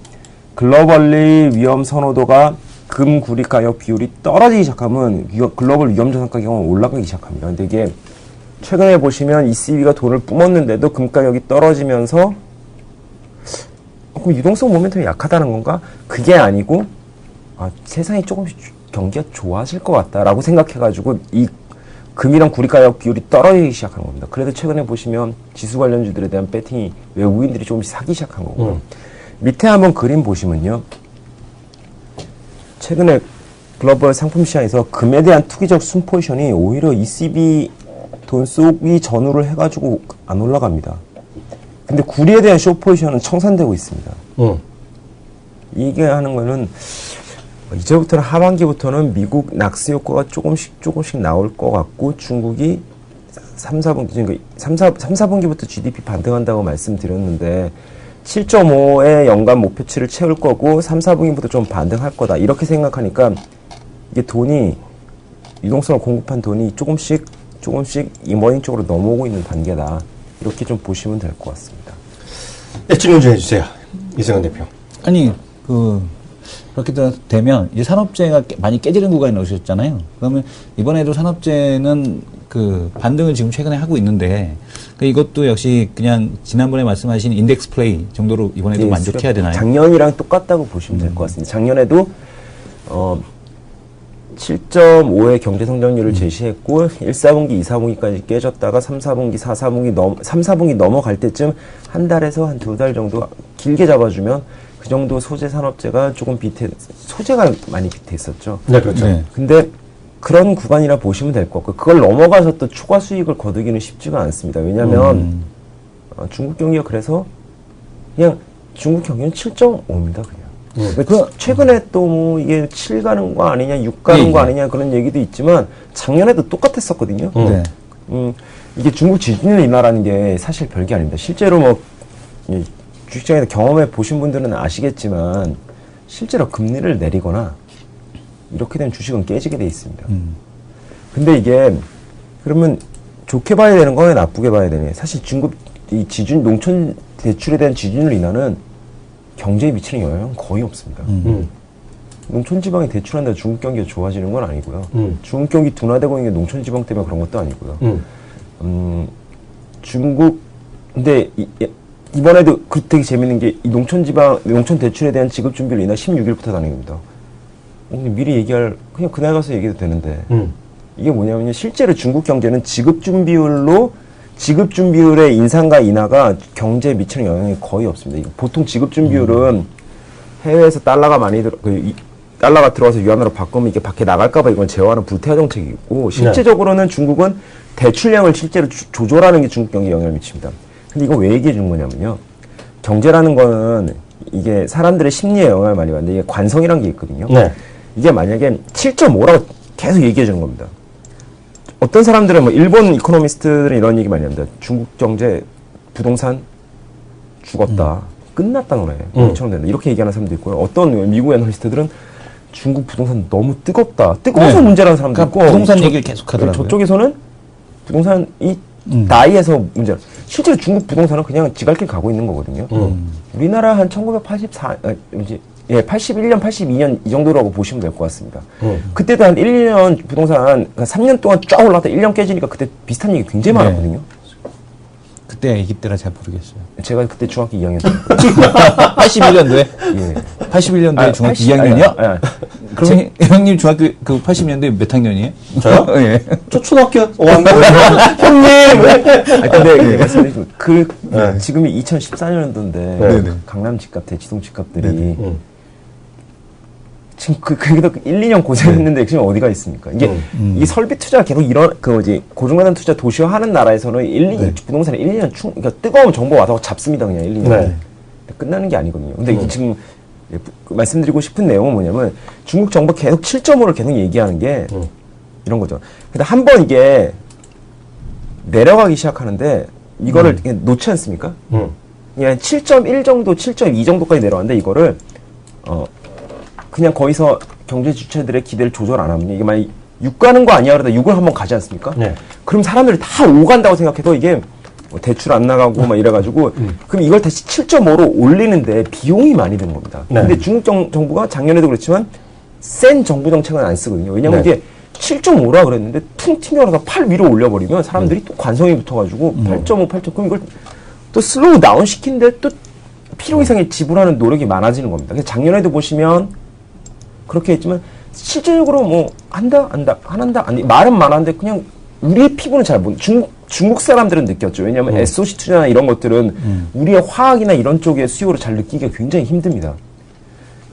글로벌리 위험 선호도가 금, 구리 가격 비율이 떨어지기 시작하면 글로벌 위험자산 가격은 올라가기 시작합니다. 근데 이게 최근에 보시면 ECB가 돈을 뿜었는데도 금 가격이 떨어지면서 그럼 유동성 모멘텀이 약하다는 건가? 그게 아니고 세상이 조금씩 경기가 좋아질 것 같다라고 생각해가지고 이 금이랑 구리 가격 비율이 떨어지기 시작하는 겁니다. 그래도 최근에 보시면 지수 관련주들에 대한 배팅이 외국인들이 조금씩 사기 시작한 거고요. 밑에 한번 그림 보시면요. 최근에 글로벌 상품 시장에서 금에 대한 투기적 순 포지션이 오히려 ECB 돈 쏘기 전후를 해가지고 안 올라갑니다. 근데 구리에 대한 숏 포지션은 청산되고 있습니다. 이게 하는 거는 이제부터는 하반기부터는 미국 낙스 효과가 조금씩 나올 것 같고 중국이 3, 4분기부터 GDP 반등한다고 말씀드렸는데 7.5의 연간 목표치를 채울 거고 3, 4분기부터 좀 반등할 거다. 이렇게 생각하니까 이게 돈이 유동성을 공급한 돈이 조금씩 이머닝 쪽으로 넘어오고 있는 단계다. 이렇게 좀 보시면 될 것 같습니다. 네, 질문 좀 해주세요. 이승환 대표. 아니, 그렇게 되면 이제 산업재가 많이 깨지는 구간에 넣으셨잖아요. 그러면 이번에도 산업재는 반등을 지금 최근에 하고 있는데 이것도 역시 그냥 지난번에 말씀하신 인덱스 플레이 정도로 이번에도 만족해야 되나요? 작년이랑 똑같다고 보시면 될 것 같습니다. 작년에도 7.5의 경제 성장률을 제시했고 1, 4분기, 2, 4분기까지 깨졌다가 3, 4분기, 4, 4분기 넘어갈 때쯤 한 달에서 한 2달 정도 길게 잡아주면 그 정도 소재 산업재가 조금 소재가 많이 비트했었죠. 네, 그렇죠. 네. 근데 그런 구간이라 보시면 될 것 같고 그걸 넘어가서 또 추가 수익을 거두기는 쉽지가 않습니다. 왜냐하면 중국 경기가 그래서 그냥 중국 경기는 7.5입니다. 그냥. 최근에 또 뭐 이게 7 가는 거 아니냐, 6 가는 거 아니냐 그런 얘기도 있지만 작년에도 똑같았었거든요. 이게 중국 지준율 인하라는 게 사실 별게 아닙니다. 실제로 뭐 주식시장에서 경험해 보신 분들은 아시겠지만 실제로 금리를 내리거나 이렇게 되면 주식은 깨지게 돼 있습니다. 근데 이게 그러면 좋게 봐야 되는 거냐 나쁘게 봐야 되냐. 사실 중국 이 농촌 대출에 대한 지준율 인하는 경제에 미치는 영향은 거의 없습니다. 농촌 지방이 대출한다고 중국 경기가 좋아지는 건 아니고요. 중국 경기 둔화되고 있는 게 농촌 지방 때문에 그런 것도 아니고요. 근데 이번에도 되게 재밌는 게 이 농촌 대출에 대한 지급 준비를 이날 16일부터 하는 겁니다. 미리 그냥 그날 가서 얘기해도 되는데 이게 뭐냐면요. 실제로 중국 경제는 지급 준비율의 인상과 인하가 경제에 미치는 영향이 거의 없습니다. 보통 지급 준비율은 해외에서 달러가 달러가 들어와서 유안으로 바꾸면 이게 밖에 나갈까봐 이건 제어하는 불태화 정책이 있고 실제적으로는 중국은 대출량을 실제로 조절하는 게 중국 경기에 영향을 미칩니다. 근데 이거 왜 얘기해 주는 거냐면요. 경제라는 거는 이게 사람들의 심리에 영향을 많이 받는데 이게 관성이라는 게 있거든요. 네. 이게 만약에 7.5라고 계속 얘기해 주는 겁니다. 어떤 사람들은 뭐 일본 이코노미스트들은 이런 얘기 많이 합니다. 중국 경제 부동산 죽었다. 끝났다 노래. 처럼 된다. 이렇게 얘기하는 사람도 있고요. 어떤 미국 애널리스트들은 중국 부동산 너무 뜨겁다. 뜨거워서 문제라는 사람도 있고. 부동산 얘기를 계속 하더라고요. 저쪽에서는 부동산이 나이에서 문제라. 실제로 중국 부동산은 그냥 지갈길 가고 있는 거거든요. 우리나라 한 81년, 82년 이 정도라고 보시면 될 것 같습니다. 그때도 한 1, 2년 부동산 3년 동안 쫙 올라갔다 1년 깨지니까 그때 비슷한 얘기 굉장히 많았거든요. 그때 아기 때라 잘 모르겠어요. 제가 그때 중학교 2학년 때. 81년도에? 예. 81년도에 중학교 2학년이요? 그럼 형님 중학교 80년도에 몇 학년이에요? 저요? 예. 저 초등학교 5학년. 형님! 근데 말씀드리면 지금이 2014년도인데 강남 집값, 대치동 집값들이 지금 그래도 1, 2년 고생했는데 지금 어디가 있습니까? 이게 설비 투자 계속 고중가단 투자 도시화 하는 나라에서는 부동산에 1, 2년 그러니까 뜨거운 정보 와서 잡습니다. 그냥 1, 2년. 끝나는 게 아니거든요. 근데 이게 지금 말씀드리고 싶은 내용은 뭐냐면 중국 정부 계속 7.5를 계속 얘기하는 게 이런 거죠. 근데 한번 이게 내려가기 시작하는데 이거를 놓지 않습니까? 그냥 7.1 정도, 7.2 정도까지 내려왔는데 이거를 그냥 거기서 경제 주체들의 기대를 조절 안 하면 이게 만약 6 가는 거 아니야 그러다 6을 한번 가지 않습니까? 그럼 사람들이 다 5 간다고 생각해도 이게 대출 안 나가고 막 이래가지고 그럼 이걸 다시 7.5로 올리는데 비용이 많이 드는 겁니다. 근데 중국 정부가 작년에도 그렇지만 센 정부 정책은 안 쓰거든요. 왜냐면 이게 7.5라 그랬는데 퉁 튀겨서 8 위로 올려버리면 사람들이 또 관성이 붙어가지고 8.5, 8.5 그럼 이걸 또 슬로우 다운 시키는데 또 필요 이상의 지불하는 노력이 많아지는 겁니다. 그래서 작년에도 보시면 그렇게 했지만 실질적으로 뭐 한다 안 한다 아니 말은 많았는데 그냥 우리의 피부는 잘 못, 중국 사람들은 느꼈죠. 왜냐하면 SOC 투자나 이런 것들은 우리의 화학이나 이런 쪽의 수요를 잘 느끼기가 굉장히 힘듭니다.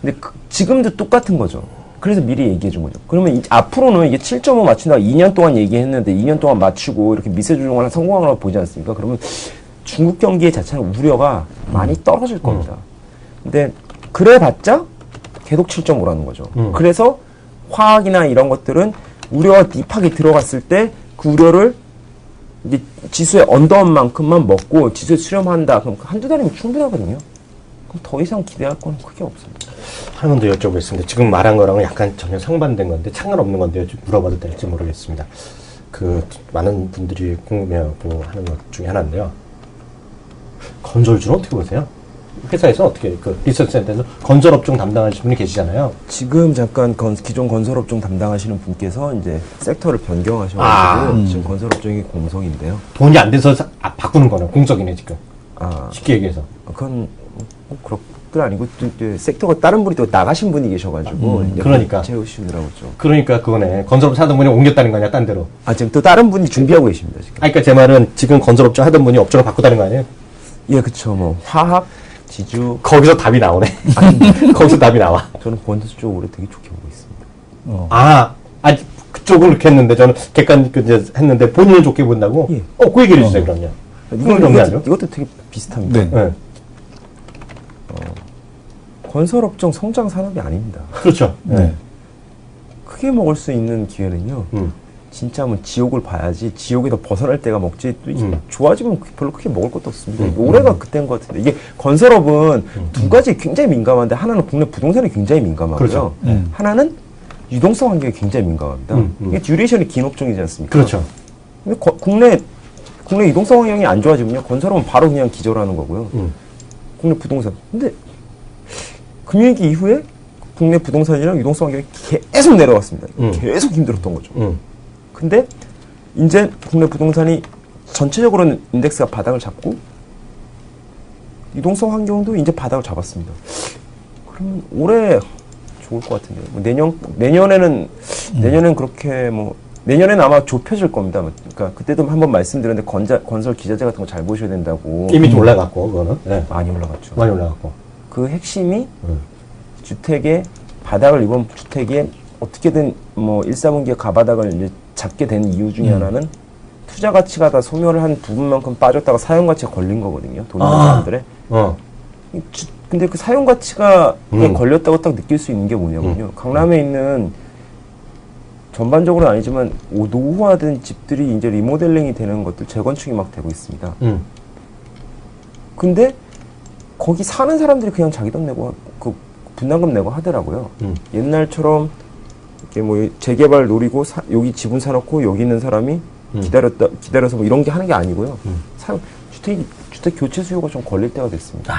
근데 지금도 똑같은 거죠. 그래서 미리 얘기해 준 거죠. 그러면 앞으로는 이게 7.5 맞춘다고 2년 동안 얘기했는데 2년 동안 맞추고 이렇게 미세 조정을 성공하라고 보지 않습니까? 그러면 중국 경기 자체는 우려가 많이 떨어질 겁니다. 근데 그래봤자 계속 7.5라는 거죠. 그래서 화학이나 이런 것들은 우려가 딥하게 들어갔을 때 그 우려를 이제 지수의 언더원 만큼만 먹고 지수에 수렴한다. 그럼 한두 달이면 충분하거든요. 그럼 더 이상 기대할 건 크게 없습니다. 하나만 더 여쭤보겠습니다. 지금 말한 거랑은 약간 전혀 상반된 건데 상관없는 건데요. 좀 물어봐도 될지 모르겠습니다. 그 많은 분들이 궁금해하고 하는 것 중에 하나인데요. 건설주는 어떻게 보세요? 회사에서 어떻게 그 리서치센터에서 건설업종 담당하시는 분이 계시잖아요. 지금 잠깐 기존 건설업종 담당하시는 분께서 이제 섹터를 변경하셔가지고 지금 건설업종이 공석인데요. 돈이 안 돼서 바꾸는 거는 공석이네 지금. 아, 쉽게 얘기해서. 그건 그건 아니고 또 이제 섹터가 다른 분이 또 나가신 분이 계셔가지고 이제 그러니까. 채우시느라고 좀. 그러니까 그거네. 건설업 하던 분이 옮겼다는 거 아니야, 딴 데로. 아, 지금 또 다른 분이 준비하고 계십니다 지금. 아니, 그러니까 제 말은 지금 건설업종 하던 분이 업종을 바꾸다는 거 아니에요? 예, 그쵸. 뭐 화학, 지주. 거기서 답이 나오네. 거기서 답이 나와. 저는 본드 쪽으로 되게 좋게 보고 있습니다. 그쪽을 그렇게 했는데 저는 객관 이제 했는데 본인은 좋게 본다고? 예. 그 얘기를 해주세요, 그럼요. 그건 정리하죠. 이것도 되게 비슷합니다. 네. 네. 건설업종 성장 산업이 아닙니다. 그렇죠. 네. 크게 먹을 수 있는 기회는요. 진짜 한번 지옥을 봐야지 지옥에서 벗어날 때가 먹지 또 이게 좋아지면 별로 크게 먹을 것도 없습니다. 올해가 그때인 것 같은데 이게 건설업은 두 가지 굉장히 민감한데 하나는 국내 부동산이 굉장히 민감하고요. 그렇죠. 하나는 유동성 환경이 굉장히 민감합니다. 이게 듀레이션이 긴 업종이지 않습니까? 그렇죠. 근데 국내 유동성 환경이 안 좋아지면요 건설업은 바로 그냥 기절하는 거고요. 국내 부동산 근데 금융위기 이후에 국내 부동산이랑 유동성 환경이 계속 내려왔습니다. 계속 힘들었던 거죠. 근데 이제 국내 부동산이 전체적으로는 인덱스가 바닥을 잡고 유동성 환경도 이제 바닥을 잡았습니다. 그러면 올해 좋을 것 같은데요. 뭐 내년에는 그렇게 뭐 내년에는 아마 좁혀질 겁니다. 그러니까 그때도 한번 말씀드렸는데 건설 기자재 같은 거 잘 보셔야 된다고. 이미 좀 올라갔고 그거는. 네. 많이 올라갔죠. 많이 올라갔고. 그 핵심이 주택의 바닥을 이번 주택에 어떻게든 뭐 1, 4분기에 가바닥을 이제 잡게 된 이유 중에 하나는 투자 가치가 다 소멸을 한 부분만큼 빠졌다가 사용 가치가 걸린 거거든요. 돈 있는 사람들의. 근데 그 사용 가치가 걸렸다고 딱 느낄 수 있는 게 뭐냐면요. 강남에 있는 전반적으로는 아니지만 노후화된 집들이 이제 리모델링이 되는 것들 재건축이 막 되고 있습니다. 근데 거기 사는 사람들이 그냥 자기 돈 내고 그 분담금 내고 하더라고요. 옛날처럼 이렇게 뭐 재개발 노리고 여기 지분 사놓고 여기 있는 사람이 기다려서 뭐 이런 게 하는 게 아니고요. 주택 교체 수요가 좀 걸릴 때가 됐습니다.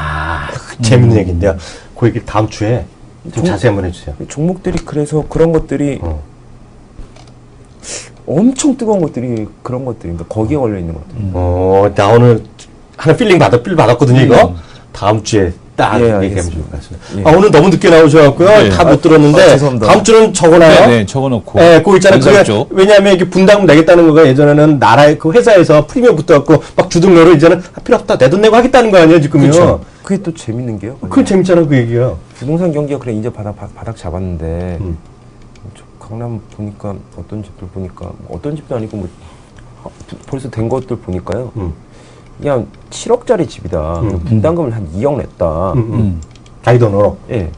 재밌는 얘기인데요. 그 얘기 다음 주에 좀 자세히 한번 해주세요. 종목들이 그래서 그런 것들이 엄청 뜨거운 것들이 그런 것들입니다. 거기에 걸려 있는 것들. 나 오늘 하나 필 받았거든요, 이거. 다음 주에 딱 얘기하면 좋을 것 같습니다. 오늘 너무 늦게 나오셔갖고요. 다 못 들었는데. 죄송합니다. 다음 주는 적어놔요. 네, 적어놓고. 네, 그거 있잖아요. 건설업종. 왜냐하면 이게 분담금 내겠다는 거가 예전에는 나라의 그 회사에서 프리미엄 붙어갖고 막 주등료로 이제는 필요 없다. 내 돈 내고 하겠다는 거 아니에요, 지금요. 그렇죠. 그게 또 재밌는 게요. 그게 재밌잖아, 그 얘기가. 부동산 경기가 그래 이제 바닥 잡았는데 강남 보니까 어떤 집들 보니까 어떤 집도 아니고 뭐 벌써 된 것들 보니까요. 그냥 7억짜리 집이다. 분담금을 한 2억 냈다. 자기 돈으로. 예.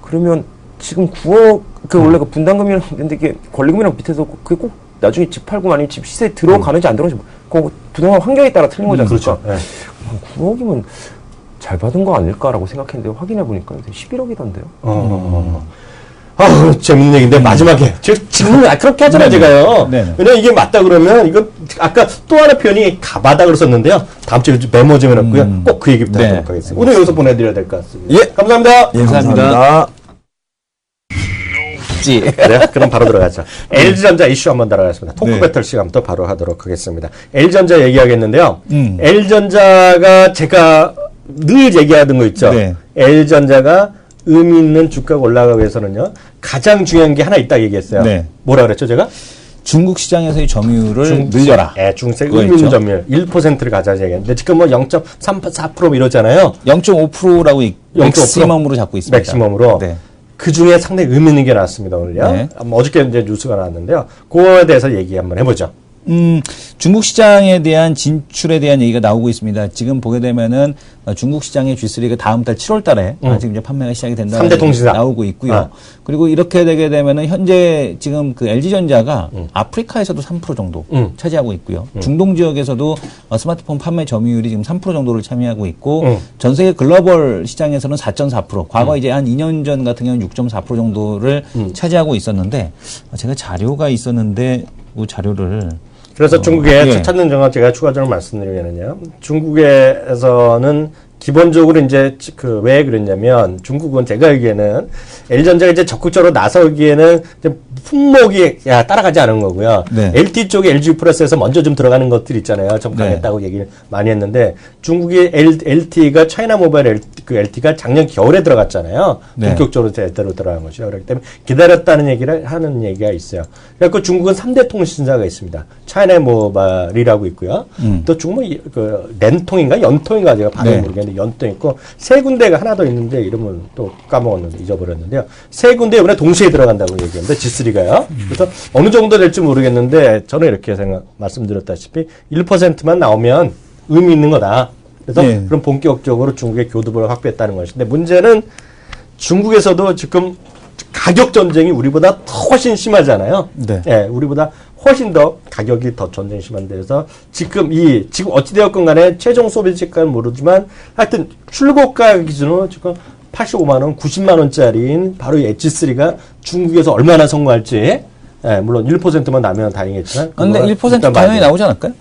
그러면 지금 9억 원래 그 분담금이랑 근데 이게 권리금이랑 밑에서 그게 꼭 나중에 집 팔고 아니면 집 시세에 들어가는지 안 들어가는지 그 부동산 환경에 따라 틀린 거지 않습니까? 그렇죠. 9억이면 잘 받은 거 아닐까라고 생각했는데 확인해 보니까 11억이던데요. 재밌는 얘기인데 마지막에 질문을 그렇게 하잖아요, 제가요. 왜냐면 이게 맞다 그러면 이거 아까 또 하나 표현이 가바닥으로 썼는데요. 다음 주에 메모 좀 해놨고요. 꼭 그 얘기 부탁드리도록 하겠습니다. 오늘 여기서 보내드려야 될 것 같습니다. 예, 감사합니다. 예, 감사합니다. 네, 그럼 바로 들어가죠. LG전자 이슈 한번 들어가겠습니다. 토크 배틀 시간부터 바로 하도록 하겠습니다. LG전자 얘기하겠는데요. LG전자가 제가 늘 얘기하던 거 있죠. LG전자가 의미 있는 주가가 올라가기 위해서는요. 가장 중요한 게 하나 있다 얘기했어요. 뭐라 그랬죠, 제가? 중국 시장에서의 점유율을 늘려라. 예, 중국의 그거 의미 있는 있죠. 점유율 1%를 가져야 되겠는데 지금 뭐 0.34% 이러잖아요. 0.5%라고 0.5%? 맥시멈으로 잡고 있습니다. 맥시멈으로. 네. 그 중에 상당히 의미 있는 게 나왔습니다, 오늘요. 네. 어저께 이제 뉴스가 나왔는데요. 그거에 대해서 얘기 한번 해보죠. 중국 시장에 대한 진출에 대한 얘기가 나오고 있습니다. 지금 보게 되면은 중국 시장의 G3가 다음 달 7월 달에 지금 이제 판매가 시작이 된다는 삼대 통신사. 나오고 있고요. 아. 그리고 이렇게 되게 되면은 현재 지금 그 LG전자가 아프리카에서도 3% 정도 차지하고 있고요. 중동 지역에서도 스마트폰 판매 점유율이 지금 3% 정도를 차지하고 있고 전 세계 글로벌 시장에서는 4.4%. 과거 이제 한 2년 전 같은 경우는 6.4% 정도를 차지하고 있었는데 제가 자료가 있었는데 그 자료를 그래서 중국에 예. 찾는 점은 제가 추가적으로 말씀드리면요. 중국에서는 기본적으로 이제 왜 그랬냐면 중국은 제가 알기에는 LG전자가 이제 적극적으로 나서기에는 이제 품목이 따라가지 않은 거고요. 네. LT 쪽에 LG 플러스에서 먼저 좀 들어가는 것들 있잖아요. 좀 네. 강했다고 얘기를 많이 했는데 중국의 LT가 차이나 모바일 LT가 작년 겨울에 들어갔잖아요. 네. 본격적으로 제대로 들어간 것이요. 그렇기 때문에 기다렸다는 얘기를 하는 얘기가 있어요. 그래서 중국은 3대 통신사가 있습니다. 차이나 모바일이라고 있고요. 또 중국 그 렌통인가 연통인가 제가 발음 네. 모르겠는데 연통 있고 세 군데가 하나 더 있는데 이름은 또 까먹었는데 잊어버렸는데요. 세 군데 이번에 동시에 들어간다고 얘기합니다. G3가요. 그래서 어느 정도 될지 모르겠는데 저는 이렇게 말씀드렸다시피 1%만 나오면 의미 있는 거다. 그래서 네. 그럼 본격적으로 중국의 교두보를 확보했다는 것인데 문제는 중국에서도 지금 가격 전쟁이 우리보다 훨씬 심하잖아요. 네. 예, 우리보다 훨씬 더 가격이 더 전쟁이 심한 데서 지금 어찌되었건 간에 최종 소비지가는 모르지만 하여튼 출고가 기준으로 지금 85만 원, 90만 원짜리인 바로 이 H3가 중국에서 얼마나 성공할지, 예, 물론 1%만 나면 다행이겠지만. 근데 그거는 1% 일단 당연히 봐야 나오지 않을까요?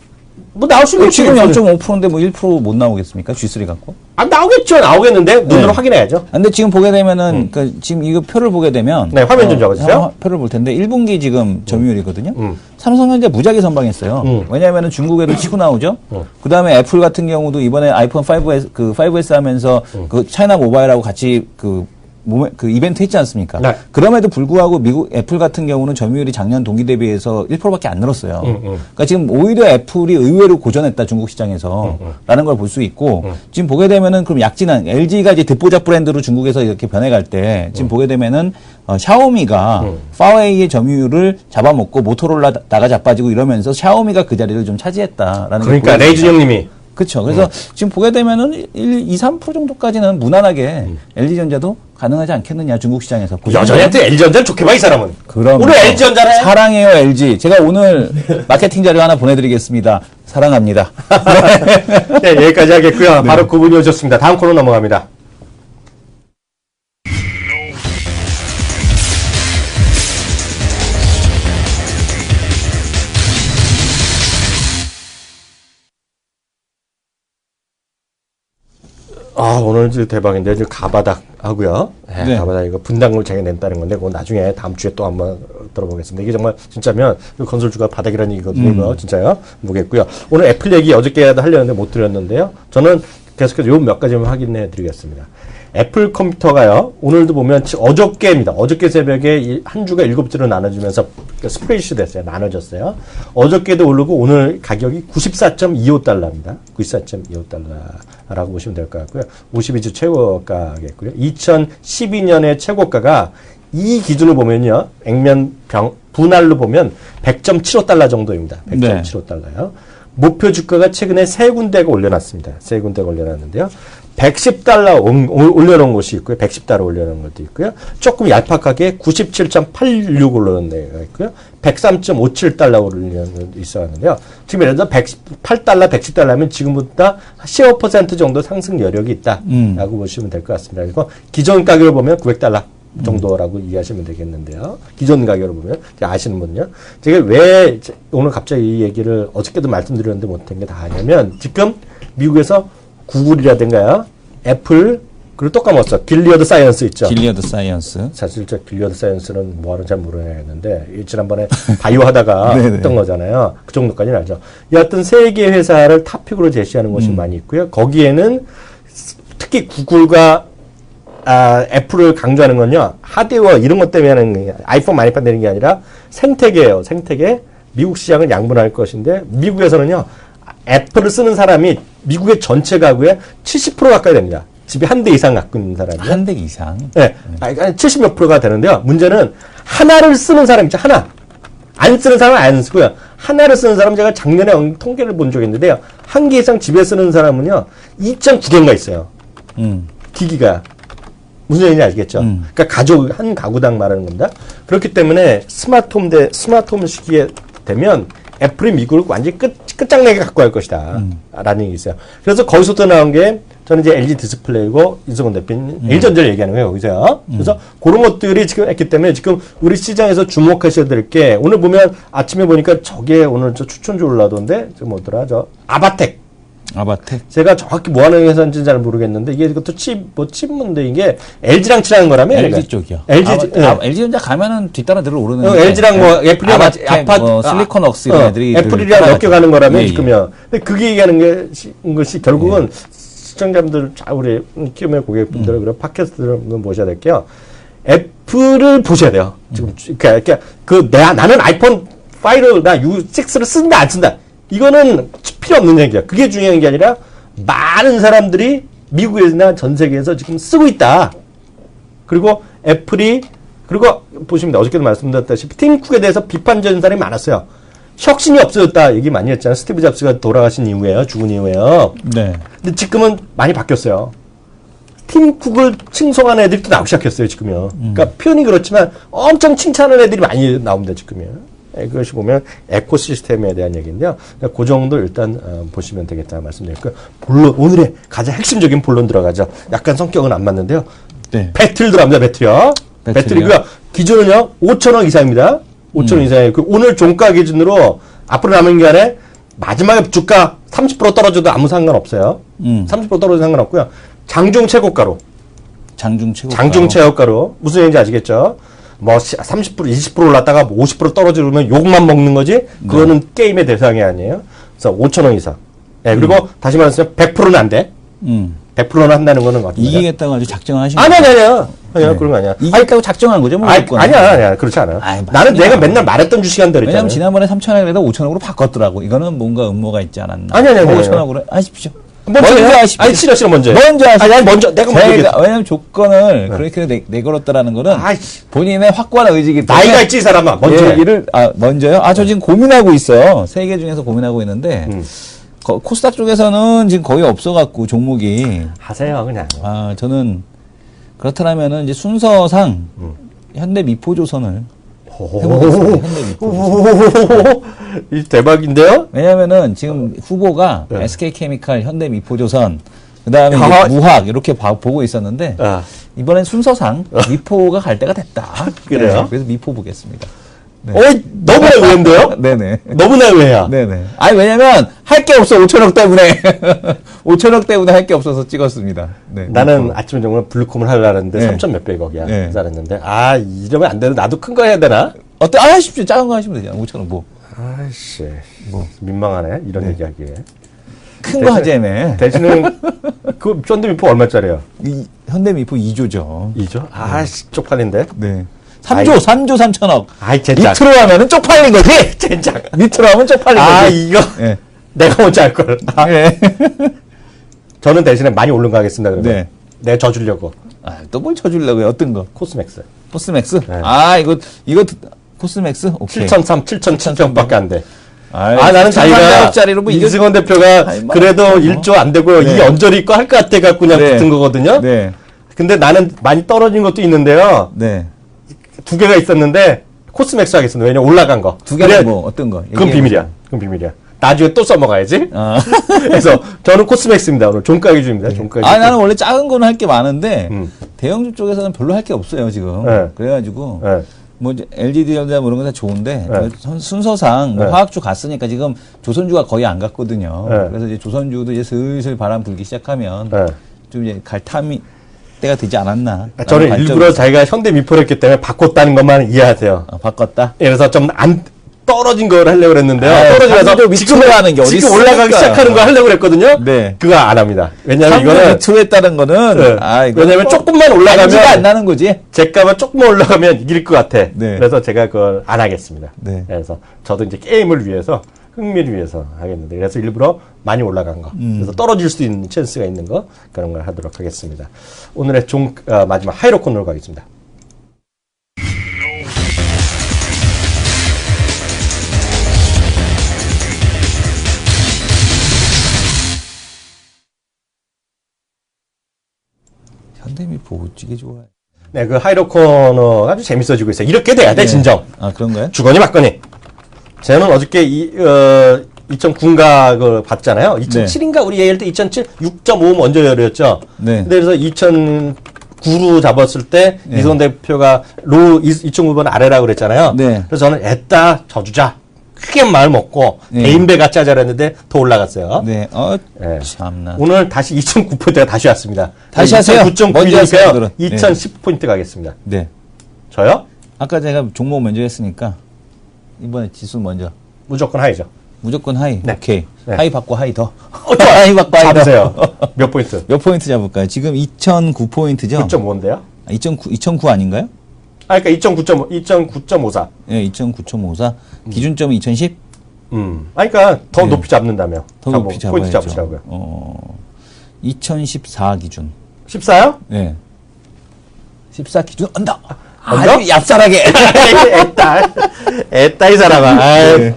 뭐 나올 수는 지금 있죠. 0.5%인데 뭐 1%못 나오겠습니까? G3 갖고? 나오겠죠. 나오겠는데 눈으로 네. 확인해야죠. 근데 지금 보게 되면은 그 지금 이거 표를 보게 되면 네, 화면 좀 적어주세요. 표를 볼 텐데 1분기 지금 점유율이거든요. 삼성전자 무지하게 선방했어요. 왜냐하면은 중국에도 치고 나오죠. 그다음에 애플 같은 경우도 이번에 아이폰 5S 하면서 그 차이나 모바일하고 같이 그 이벤트 했지 않습니까? 네. 그럼에도 불구하고 미국 애플 같은 경우는 점유율이 작년 동기 대비해서 1%밖에 안 늘었어요. 그러니까 지금 오히려 애플이 의외로 고전했다 중국 시장에서 라는 걸 볼 수 있고 지금 보게 되면은 그럼 약진한 LG가 이제 듣보잡 브랜드로 중국에서 이렇게 변해갈 때 지금 보게 되면은 샤오미가 파웨이의 점유율을 잡아먹고 모토로라 나가 자빠지고 이러면서 샤오미가 그 자리를 좀 차지했다라는 그러니까 게 보여집니다. 레이준 형님이 그렇죠. 그래서 지금 보게 되면은 2-3% 정도까지는 무난하게 LG전자도 가능하지 않겠느냐 중국 시장에서. 여전히 하여튼 LG전자를 좋게 봐 이 사람은. 그럼 오늘 LG전자를 사랑해요 LG. 제가 오늘 마케팅 자료 하나 보내드리겠습니다. 사랑합니다. 네, 여기까지 하겠고요. 바로 9분이 오셨습니다. 다음 코너 넘어갑니다. 오늘 대박인데, 지금 가바닥 하고요. 네. 가바닥 이거 분담금을 제가 낸다는 건데, 그거 나중에 다음 주에 또 한번 들어보겠습니다. 이게 정말 진짜면, 건설주가 바닥이라는 얘기거든요. 이거 진짜요? 보겠고요. 오늘 애플 얘기 어저께도 하려는데 못 드렸는데요. 저는 계속해서 요 몇 가지만 확인해 드리겠습니다. 애플 컴퓨터가요, 오늘도 보면 어저께입니다. 어저께 새벽에 한 주가 7주로 나눠지면서 스프레이시 됐어요. 나눠졌어요. 어저께도 오르고 오늘 가격이 94.25달러입니다. 94.25달러라고 보시면 될 것 같고요. 52주 최고가겠고요. 2012년의 최고가가 이 기준을 보면요. 분할로 보면 100.75달러 정도입니다. 100.75달러요. 목표 주가가 최근에 세 군데가 올려놨습니다. 세 군데가 올려놨는데요. 110달러 올려놓은 곳이 있고요. 110달러 올려놓은 것도 있고요. 조금 얄팍하게 97.86 올려놓은 데가 있고요. 103.57달러 올려놓은 것도 있었는데요. 지금 예를 들어 108달러, 110달러면 지금보다 15% 정도 상승 여력이 있다라고 보시면 될 것 같습니다. 그리고 기존 가격을 보면 900달러 정도라고 이해하시면 되겠는데요. 기존 가격으로 보면 아시는 분요. 제가 왜 오늘 갑자기 이 얘기를 어저께도 말씀드렸는데 못한 게 다 하냐면 지금 미국에서 구글이라든가요, 애플, 그리고 또 까먹었어. 길리어드 사이언스 있죠. 길리어드 사이언스. 사실 저 길리어드 사이언스는 뭐하는지 잘 모르겠는데 지난번에 바이오 하다가 했던 거잖아요. 그 정도까지는 알죠. 여하튼 세 개 회사를 탑픽으로 제시하는 것이 많이 있고요. 거기에는 특히 구글과 애플을 강조하는 건요, 하드웨어 이런 것 때문에 하는 거예요. 아이폰 많이 판다는 게 아니라 생태계예요. 생태계. 미국 시장을 양분할 것인데 미국에서는요. 애플을 쓰는 사람이 미국의 전체 가구의 70% 가까이 됩니다. 집에 한 대 이상 갖고 있는 사람이. 한 대 이상. 네. 70몇 프로가 되는데요. 문제는 하나를 쓰는 사람 있죠. 하나. 안 쓰는 사람은 안 쓰고요. 하나를 쓰는 사람 제가 작년에 통계를 본 적이 있는데요. 한 개 이상 집에 쓰는 사람은요. 2.9개인가 있어요. 기기가. 무슨 얘기인지 아시겠죠? 그러니까 가족, 한 가구당 말하는 겁니다. 그렇기 때문에 스마트홈 시기에 되면 애플이 미국을 완전히 끝장내게 갖고 갈 것이다. 라는 얘기 있어요. 그래서 거기서부터 나온 게 저는 이제 LG 디스플레이고 이승원 대표님 LG전자를 얘기하는 거예요. 여기서요. 그래서 그런 것들이 지금 했기 때문에 지금 우리 시장에서 주목하셔야 될 게 오늘 보면 아침에 보니까 저게 오늘 저 추천주 올라던데 저 뭐더라 저 아바텍. 제가 정확히 뭐 하는 회사인지 잘 모르겠는데 이게 그것도 칩인데 이게 LG랑 친한 거라며? LG 쪽이요. LG전자 가면은 뒤따라 들어 오르는. LG랑 뭐 애플이랑 실리콘웍스 이런 애들이 애플이랑 엮여가는 거라면 지금요. 근데 그게 얘기하는 것이 결국은 시청자분들, 우리 키움의 고객분들, 그리고 팟캐스트를 모셔야 될게요. 애플을 보셔야 돼요. 지금 나는 아이폰 5나 U6를 쓴다 안 쓴다. 이거는 필요 없는 얘기야. 그게 중요한 게 아니라 많은 사람들이 미국에나 전 세계에서 지금 쓰고 있다. 그리고 애플이 그리고 보시면 어저께도 말씀드렸다시피 팀 쿡에 대해서 비판적인 사람이 많았어요. 혁신이 없어졌다 얘기 많이 했잖아요. 스티브 잡스가 돌아가신 이후에요. 죽은 이후에요. 네. 근데 지금은 많이 바뀌었어요. 팀 쿡을 칭송하는 애들이 또 나오기 시작했어요. 지금요. 그러니까 표현이 그렇지만 엄청 칭찬하는 애들이 많이 나옵니다. 지금요. 그것이 보면 에코시스템에 대한 얘기인데요. 그 정도 일단 보시면 되겠다 말씀드렸고요. 본론, 오늘의 가장 핵심적인 본론 들어가죠. 약간 성격은 안 맞는데요. 네. 배틀 들어갑니다. 배틀이요. 배틀이고요. 기준은요 5,000원 이상입니다. 5,000원 이상이에요. 오늘 종가 기준으로 앞으로 남은 기간에 마지막에 주가 30% 떨어져도 아무 상관없어요. 30% 떨어져도 상관없고요. 장중 최고가로. 장중 최고가로. 무슨 얘기인지 아시겠죠? 뭐 30%, 20% 올랐다가 50% 떨어지면 욕만 먹는 거지. 그거는 게임의 대상이 아니에요. 그래서 5,000원 이상. 네, 그리고 다시 말해서 100%는 안 돼. 100%는 한다는 거는 어떻게 이기겠다고 아주 작정하신 거예요? 아니야. 그런 거 아니야. 이기겠다고 작정한 거죠, 뭐. 아니야. 그렇지 않아. 나는 내가 맨날 말했던 주식한다 그랬잖아. 왜냐면 지난번에 3,000원에다 5,000원으로 바꿨더라고. 이거는 뭔가 음모가 있지 않았나. 아니야. 5,000원으로 하십시오. 먼저 하십시오. 아니, 싫어, 먼저. 하십시오. 먼저, 내가 먼저. 왜냐면 조건을 그렇게 내걸었다라는 거는 본인의 확고한 의지이기 때문에. 나이가 있지, 이 사람아. 먼저. 먼저요? 저 지금 고민하고 있어요. 3개 중에서 고민하고 있는데. 코스닥 쪽에서는 지금 거의 없어갖고, 종목이. 하세요, 그냥. 저는, 그렇다면은 이제 순서상, 현대미포조선을. 해보겠습니다. 현대미포조선. 이 대박인데요? 왜냐면은 지금 후보가 SK케미칼, 현대미포조선, 그 다음에 무학, 이렇게 보고 있었는데, 이번엔 순서상 미포가 갈 때가 됐다. 그래요? 네, 그래서 미포 보겠습니다. 네. 너무나 의외인데요? 네네. 너무나 의외야. 네네. 왜냐면 할 게 없어, 5천억 때문에. 5천억 때문에 할 게 없어서 찍었습니다. 네. 나는 아침에 정말 블루콤을 하려고 했는데 3천 몇백억이야. 잘했는데. 이러면 안 되나? 나도 큰 거 해야 되나? 하십시오. 작은 거 하시면 되잖아. 5천억 뭐. 아이씨. 민망하네. 이런 얘기하기에. 큰 거 하자며. 대신은, 현대미포 얼마짜리야? 현대미포 2조죠. 2조? 쪽팔린데? 네. 3조 3천억. 젠장. 밑으로 하면은 쪽팔린 거지? 젠장. 밑으로 하면 쪽팔린 거지. 이거. 내가 먼저 할 걸. 저는 대신에 많이 오른 거 하겠습니다, 그러면. 네. 내가 져주려고. 또 뭘 쳐주려고요? 어떤 거? 코스맥스. 코스맥스? 네. 이거, 코스맥스? 오케이. 7,700밖에 안 돼. 나는 자기가 이승원 대표가 그래도 1조 안 되고요. 이 언저리 있고 할 것 같아 갖고 그냥 붙은 거거든요. 네. 근데 나는 많이 떨어진 것도 있는데요. 네. 2개가 있었는데 코스맥스 하겠습니다. 왜냐면 올라간 거. 2개는 뭐 어떤 거? 그건 비밀이야. 나중에 또 써먹어야지. 그래서 저는 코스맥스입니다. 오늘 종가 기준입니다. 종가 기준. 나는 원래 작은 거는 할 게 많은데 대형주 쪽에서는 별로 할 게 없어요 지금. 그래가지고 뭐 LG전자 뭐 이런 거 다 좋은데 순서상 뭐 화학주 갔으니까 지금 조선주가 거의 안 갔거든요. 그래서 이제 조선주도 이제 슬슬 바람 불기 시작하면 좀 이제 갈 때가 되지 않았나. 저는 일부러 자기가 현대미포를 했기 때문에 바꿨다는 것만 이해하세요. 바꿨다? 그래서 좀 떨어진 걸 하려고 그랬는데요. 아유, 떨어지면서 밑으로 하는 게 어디 지금 올라가기 있습니까? 시작하는 거 하려고 그랬거든요. 네. 그거 안 합니다. 왜냐면 이거는 이거는 밑으로 했다는 거는 네. 왜냐면 조금만 올라가면 안지가 안 나는 거지. 제값은 조금만 올라가면 이길 것 같아. 네. 그래서 제가 그걸 안 하겠습니다. 네. 그래서 저도 이제 게임을 위해서 흥미를 위해서 하겠는데 그래서 일부러 많이 올라간 거 그래서 떨어질 수 있는 찬스가 있는 거 그런 걸 하도록 하겠습니다. 오늘의 마지막 하이로콘으로 가겠습니다. 현대미포 어찌게 좋아해. 네, 그 하이로코너가 아주 재밌어지고 있어요. 이렇게 돼야 돼, 네. 진정. 아, 그런가요? 주거니 맞거니. 저는 어저께 2009가 봤잖아요. 2007인가 우리 얘기할 때 2007 6.5 먼저 열렸죠. 네. 근데 그래서 2009로 잡았을 때 네. 이선 대표가 2.9번 아래라고 그랬잖아요. 네. 그래서 저는 애따 져주자. 크게 마음 먹고 네. 대인배 같이 하자 그랬는데 더 올라갔어요. 네. 네. 참나. 오늘 다시 2009포인트가 다시 왔습니다. 다시 하세요. 먼저 하세요, 9.9니까요. 오늘은. 2010포인트 가겠습니다. 네. 저요? 아까 제가 종목 먼저 했으니까 이번에 지수 먼저. 무조건 하이죠. 무조건 하이. 네. 오케이. 네. 하이 받고 하이 더. 좋아요. 하이 받고 하이 더. 잡으세요. 몇 포인트? 몇 포인트 잡을까요? 지금 2009포인트죠? 9.5인데요? 2009 아닌가요? 아, 그러니까 2.9.54. 네, 2009.54. 기준점은 2010? 그러니까 더 네. 높이 잡는다며. 더 높이 잡아야죠. 포인트 잡으시라고요. 2014 기준. 14요? 네. 14 기준 언더. 언더? 아주 얍살하게. 애따 이 사람아. 아이, 네.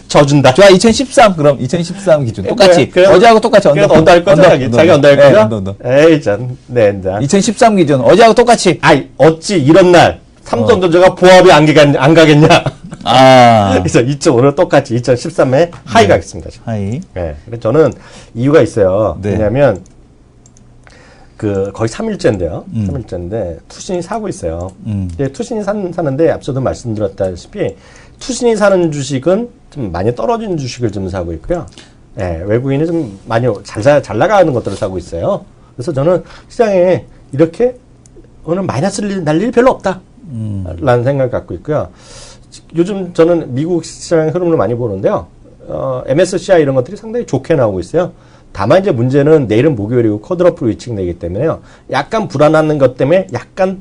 져준다. 좋아, 2013 그럼 2013 기준 똑같이. 그래, 어제하고 똑같이 언더. 언더 할 거죠? 자기 언더 할 네, 거죠? 언더. 에이, 전, 네, 네. 2013 기준 어제하고 똑같이. 아이, 어찌 이런 날 삼성전자가 보합이 안 가겠냐? 아. 그래서 2.5는 똑같이 2013에 하이 가겠습니다. 지금. 하이. 네. 그래서 저는 이유가 있어요. 네. 왜냐면, 거의 3일째인데요. 3일째인데, 투신이 사고 있어요. 이제 투신이 사는데, 앞서도 말씀드렸다시피, 투신이 사는 주식은 좀 많이 떨어진 주식을 좀 사고 있고요. 예, 외국인이 좀 많이 잘 나가는 것들을 사고 있어요. 그래서 저는 시장에 이렇게 오늘 마이너스를 날 일이 별로 없다. 라는 생각을 갖고 있고요. 요즘 저는 미국 시장 흐름을 많이 보는데요. MSCI 이런 것들이 상당히 좋게 나오고 있어요. 다만 이제 문제는 내일은 목요일이고 쿼드러플 위칭 되기 때문에요. 약간 불안한 것 때문에 약간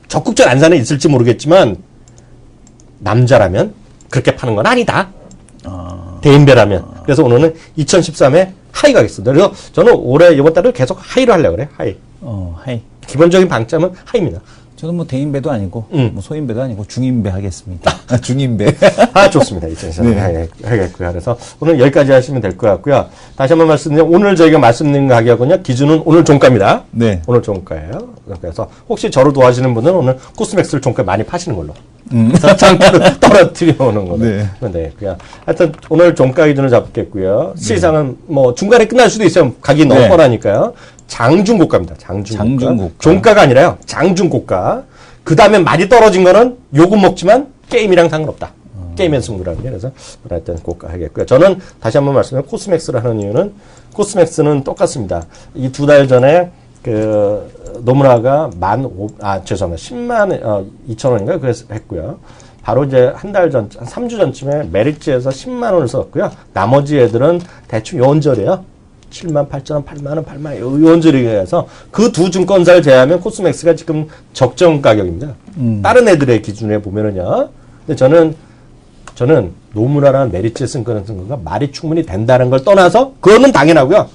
적극적 안산에 있을지 모르겠지만 남자라면 그렇게 파는 건 아니다. 대인배라면. 그래서 오늘은 2013에 하이 가겠습니다. 그래서 저는 올해 이번 달에 계속 하이를 하려고 그래요. 하이. 하이. 기본적인 방점은 하이입니다. 저는 뭐 대인배도 아니고 뭐 소인배도 아니고 중인배 하겠습니다. 중인배. 좋습니다. 2013에 네. 하겠고요. 그래서 오늘 여기까지 하시면 될 것 같고요. 다시 한번 말씀드리면 오늘 저희가 말씀드린 가격은요. 기준은 오늘 종가입니다. 네. 오늘 종가예요. 그래서 혹시 저를 도와주시는 분은 오늘 코스맥스를 종가에 많이 파시는 걸로. 그래서 장가를 떨어뜨려 오는 걸로. 네. 그러면 되겠고요. 하여튼 오늘 종가 기준을 잡겠고요. 시장은 뭐 중간에 끝날 수도 있어요. 가격이 너무 네. 뻔하니까요. 장중고가입니다. 장중고가. 장중고가. 종가가 아니라요. 장중고가. 그 다음에 많이 떨어진 거는 요금 먹지만 게임이랑 상관없다. 게임의 승부라는 게. 그래서 하여튼 고가 하겠고요. 저는 다시 한번 말씀드리면 코스맥스를 하는 이유는 코스맥스는 똑같습니다. 이 2달 전에 노무라가 10만 2천 원인가 그래서 했고요. 바로 이제 한 달 전, 한 3주 전쯤에 메리츠에서 10만 원을 썼고요. 나머지 애들은 대충 요원절이에요. 7만 8천 원, 8만 원, 8만 원, 요원절이게 해서 그 두 증권사를 제외하면 코스맥스가 지금 적정 가격입니다. 다른 애들의 기준에 보면은요. 근데 저는 노무라랑 메리츠에 쓴 거는 말이 충분히 된다는 걸 떠나서 그거는 당연하고요.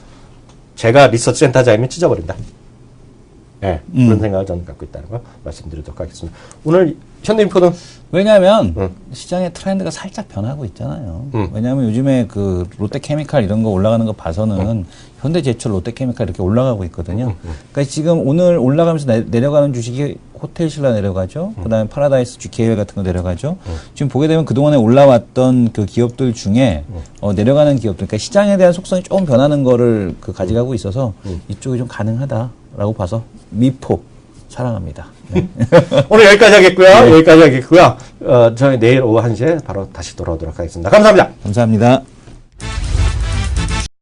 제가 리서치 센터장이면 찢어버린다. 네, 그런 생각을 저는 갖고 있다는 거 말씀드리도록 하겠습니다. 오늘 현대인포는 왜냐하면 시장의 트렌드가 살짝 변하고 있잖아요. 왜냐하면 요즘에 그 롯데케미칼 이런 거 올라가는 거 봐서는 현대제철, 롯데케미칼 이렇게 올라가고 있거든요. 그러니까 지금 오늘 올라가면서 내려가는 주식이 호텔신라 내려가죠. 그다음에 파라다이스 GKL 같은 거 내려가죠. 지금 보게 되면 그동안에 올라왔던 그 기업들 중에 내려가는 기업들, 그러니까 시장에 대한 속성이 조금 변하는 거를 가져가고 있어서 이쪽이 좀 가능하다라고 봐서 미포 사랑합니다. 네. 오늘 여기까지 하겠고요. 여기까지 하겠고요. 저희 내일 오후 1시에 바로 다시 돌아오도록 하겠습니다. 감사합니다. 감사합니다.